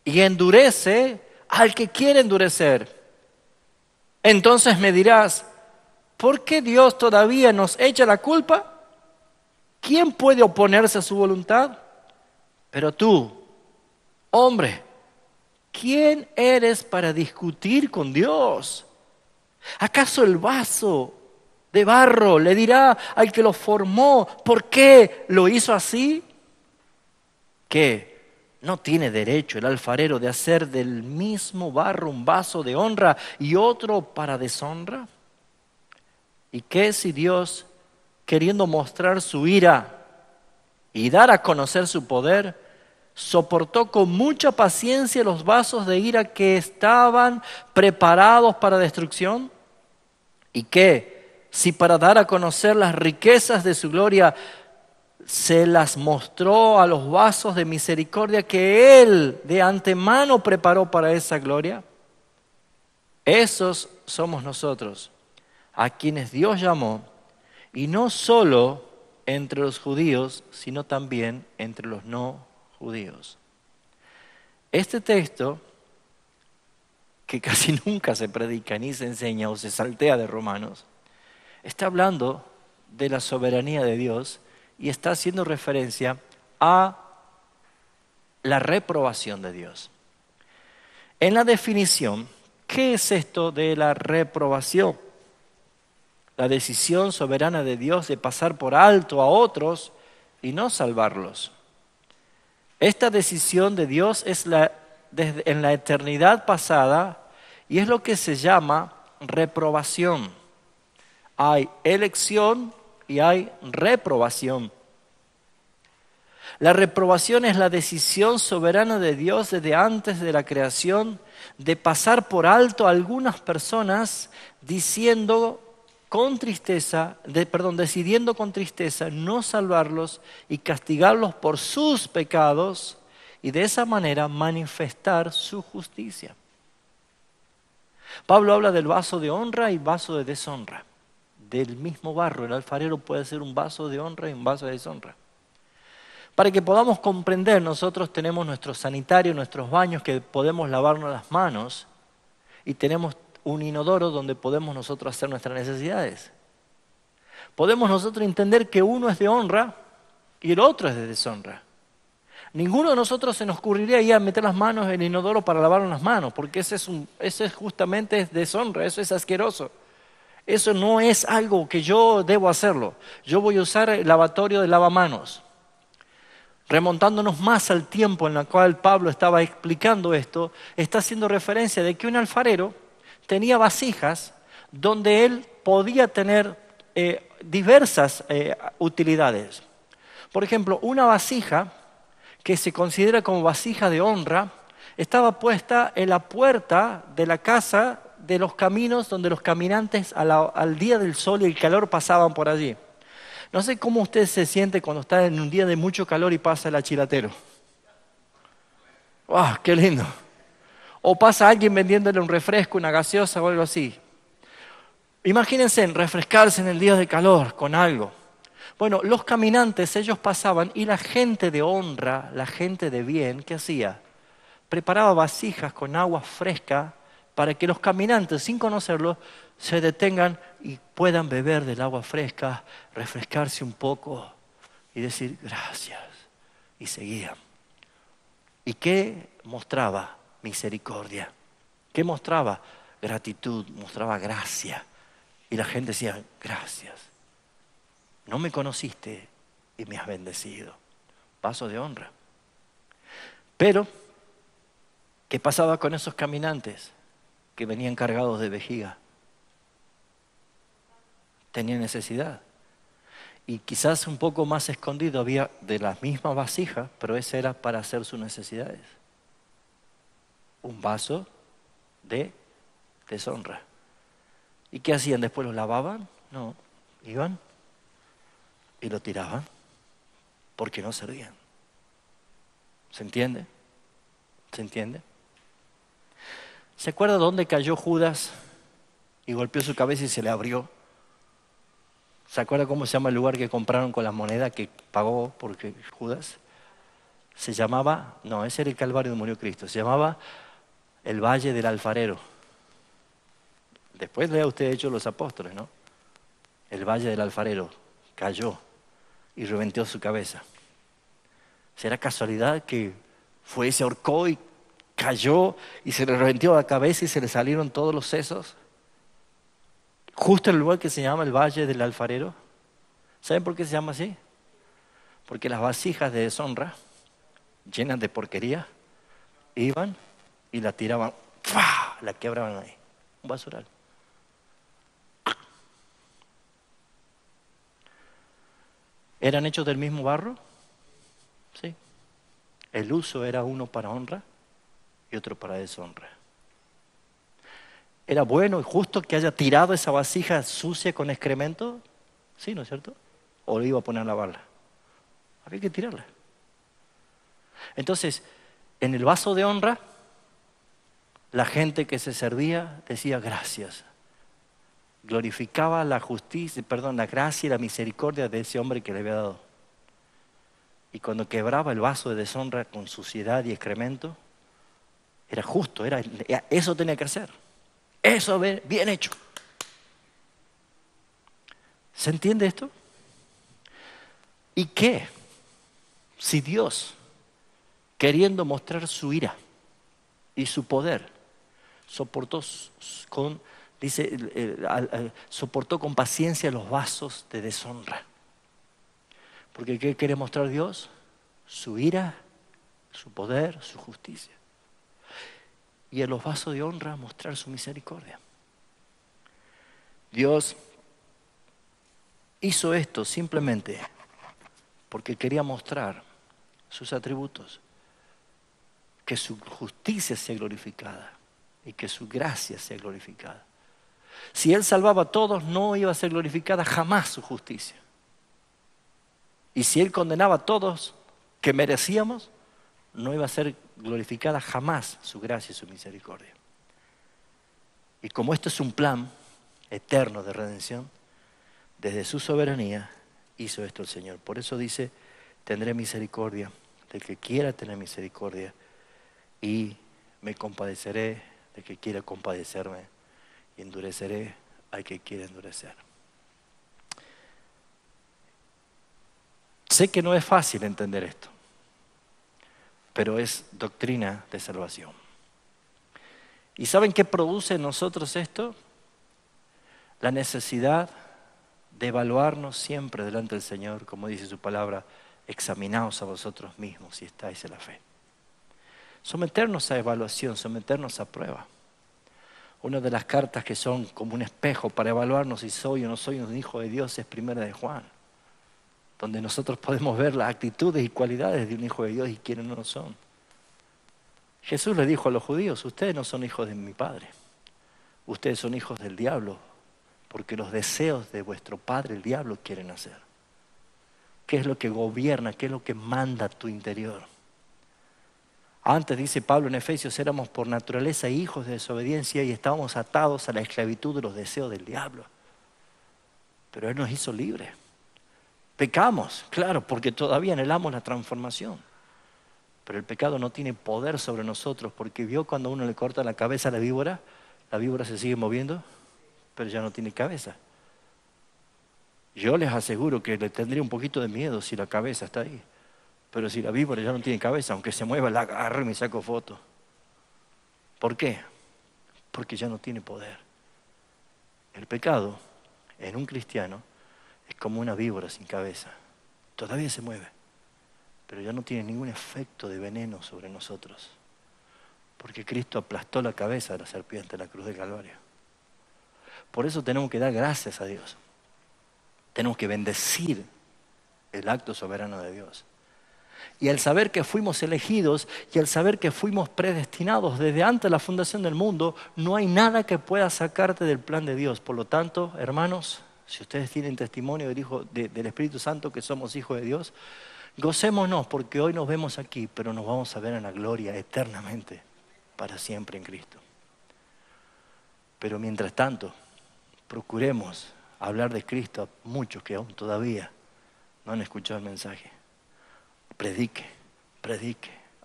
y endurece al que quiere endurecer. Entonces me dirás, ¿por qué Dios todavía nos echa la culpa? ¿Quién puede oponerse a su voluntad? Pero tú, hombre, ¿quién eres para discutir con Dios? ¿Acaso el vaso de barro le dirá al que lo formó por qué lo hizo así? ¿Qué? ¿No tiene derecho el alfarero de hacer del mismo barro un vaso de honra y otro para deshonra? ¿Y qué si Dios, queriendo mostrar su ira y dar a conocer su poder, soportó con mucha paciencia los vasos de ira que estaban preparados para destrucción? ¿Y qué si para dar a conocer las riquezas de su gloria se las mostró a los vasos de misericordia que Él de antemano preparó para esa gloria? Esos somos nosotros, a quienes Dios llamó, y no solo entre los judíos, sino también entre los no judíos. Este texto, que casi nunca se predica, ni se enseña o se saltea de Romanos, está hablando de la soberanía de Dios y está haciendo referencia a la reprobación de Dios. En la definición, ¿qué es esto de la reprobación? La decisión soberana de Dios de pasar por alto a otros y no salvarlos. Esta decisión de Dios es en la eternidad pasada y es lo que se llama reprobación. Hay elección y hay reprobación. La reprobación es la decisión soberana de Dios desde antes de la creación de pasar por alto a algunas personas decidiendo con tristeza no salvarlos y castigarlos por sus pecados y de esa manera manifestar su justicia. Pablo habla del vaso de honra y vaso de deshonra. Del mismo barro, el alfarero puede ser un vaso de honra y un vaso de deshonra. Para que podamos comprender, nosotros tenemos nuestro sanitario, nuestros baños que podemos lavarnos las manos y tenemos un inodoro donde podemos nosotros hacer nuestras necesidades. Podemos nosotros entender que uno es de honra y el otro es de deshonra. Ninguno de nosotros se nos ocurriría ir a meter las manos en el inodoro para lavarnos las manos, porque ese es justamente deshonra, eso es asqueroso. Eso no es algo que yo debo hacerlo. Yo voy a usar el lavatorio de lavamanos. Remontándonos más al tiempo en el cual Pablo estaba explicando esto, está haciendo referencia de que un alfarero tenía vasijas donde él podía tener diversas utilidades. Por ejemplo, una vasija que se considera como vasija de honra estaba puesta en la puerta de la casa de los caminos donde los caminantes al día del sol y el calor pasaban por allí. No sé cómo usted se siente cuando está en un día de mucho calor y pasa el achilatero. ¡Wow! ¡Qué lindo! O pasa alguien vendiéndole un refresco, una gaseosa o algo así. Imagínense refrescarse en el día de calor con algo. Bueno, los caminantes, ellos pasaban y la gente de honra, la gente de bien, ¿qué hacía? Preparaba vasijas con agua fresca para que los caminantes, sin conocerlo, se detengan y puedan beber del agua fresca, refrescarse un poco y decir gracias. Y seguían. ¿Y qué mostraba? Misericordia. ¿Qué mostraba? Gratitud, mostraba gracia. Y la gente decía, gracias. No me conociste y me has bendecido. Vaso de honra. Pero, ¿qué pasaba con esos caminantes que venían cargados de vejiga? Tenían necesidad. Y quizás un poco más escondido había de las mismas vasijas, pero ese era para hacer sus necesidades. Un vaso de deshonra. ¿Y qué hacían? ¿Después lo lavaban? No, iban y lo tiraban porque no servían. ¿Se entiende? ¿Se entiende? ¿Se acuerda dónde cayó Judas y golpeó su cabeza y se le abrió? ¿Se acuerda cómo se llama el lugar que compraron con la moneda que pagó porque Judas? Se llamaba, no, ese era el Calvario donde murió Cristo, se llamaba el Valle del Alfarero. Después lea usted Hechos de los Apóstoles, ¿no? El Valle del Alfarero cayó y reventó su cabeza. ¿Será casualidad que fue, se ahorcó y cayó y se le reventó la cabeza y se le salieron todos los sesos? Justo en el lugar que se llama el Valle del Alfarero. ¿Saben por qué se llama así? Porque las vasijas de deshonra, llenas de porquería, iban y la tiraban, ¡fua! La quebraban ahí. Un basural. ¿Eran hechos del mismo barro? Sí. El uso era uno para honra y otro para deshonra. ¿Era bueno y justo que haya tirado esa vasija sucia con excremento? Sí, ¿no es cierto? ¿O le iba a poner a lavarla? Había que tirarla. Entonces, en el vaso de honra, la gente que se servía decía gracias. Glorificaba la justicia, la gracia y la misericordia de ese hombre que le había dado. Y cuando quebraba el vaso de deshonra con suciedad y excremento, era justo, eso tenía que hacer. Eso bien hecho. ¿Se entiende esto? ¿Y qué? Si Dios, queriendo mostrar su ira y su poder, soportó con paciencia los vasos de deshonra. Porque ¿qué quiere mostrar Dios? Su ira, su poder, su justicia. Y en los vasos de honra mostrar su misericordia. Dios hizo esto simplemente porque quería mostrar sus atributos, que su justicia sea glorificada y que su gracia sea glorificada. Si Él salvaba a todos, no iba a ser glorificada jamás su justicia. Y si Él condenaba a todos que merecíamos, no iba a ser glorificada jamás su gracia y su misericordia. Y como esto es un plan eterno de redención, desde su soberanía hizo esto el Señor. Por eso dice, tendré misericordia del que quiera tener misericordia y me compadeceré del que quiera compadecerme y endureceré al que quiera endurecer. Sé que no es fácil entender esto, pero es doctrina de salvación. ¿Y saben qué produce en nosotros esto? La necesidad de evaluarnos siempre delante del Señor, como dice su palabra, examinaos a vosotros mismos si estáis en la fe. Someternos a evaluación, someternos a prueba. Una de las cartas que son como un espejo para evaluarnos si soy o no soy un hijo de Dios es Primera de Juan, donde nosotros podemos ver las actitudes y cualidades de un hijo de Dios y quienes no lo son. Jesús le dijo a los judíos, ustedes no son hijos de mi Padre, ustedes son hijos del diablo, porque los deseos de vuestro padre, el diablo, quieren hacer. ¿Qué es lo que gobierna? ¿Qué es lo que manda tu interior? Antes, dice Pablo en Efesios, éramos por naturaleza hijos de desobediencia y estábamos atados a la esclavitud de los deseos del diablo. Pero Él nos hizo libres. Pecamos, claro, porque todavía anhelamos la transformación. Pero el pecado no tiene poder sobre nosotros, porque vio cuando uno le corta la cabeza a la víbora se sigue moviendo, pero ya no tiene cabeza. Yo les aseguro que le tendría un poquito de miedo si la cabeza está ahí. Pero si la víbora ya no tiene cabeza, aunque se mueva, la agarro y me saco foto. ¿Por qué? Porque ya no tiene poder. El pecado en un cristiano es como una víbora sin cabeza. Todavía se mueve, pero ya no tiene ningún efecto de veneno sobre nosotros. Porque Cristo aplastó la cabeza de la serpiente en la cruz del Calvario. Por eso tenemos que dar gracias a Dios. Tenemos que bendecir el acto soberano de Dios. Y al saber que fuimos elegidos y al saber que fuimos predestinados desde antes de la fundación del mundo, no hay nada que pueda sacarte del plan de Dios. Por lo tanto, hermanos, si ustedes tienen testimonio del Espíritu Santo que somos hijos de Dios, gocémonos porque hoy nos vemos aquí, pero nos vamos a ver en la gloria eternamente, para siempre en Cristo. Pero mientras tanto, procuremos hablar de Cristo a muchos que aún todavía no han escuchado el mensaje. Predique,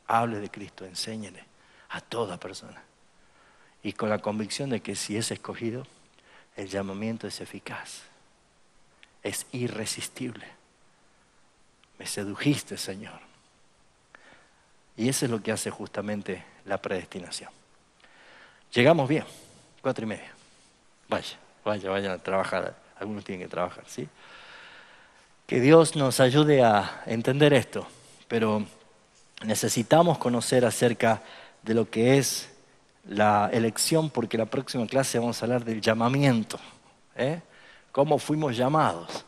hable de Cristo, enséñele a toda persona. Y con la convicción de que si es escogido, el llamamiento es eficaz, es irresistible. Me sedujiste, Señor. Y eso es lo que hace justamente la predestinación. Llegamos bien, 4:30. Vayan a trabajar, algunos tienen que trabajar, ¿sí? Que Dios nos ayude a entender esto, pero necesitamos conocer acerca de lo que es la elección, porque la próxima clase vamos a hablar del llamamiento, cómo fuimos llamados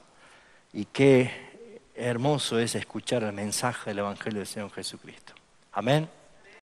y qué hermoso es escuchar el mensaje del Evangelio del Señor Jesucristo. Amén.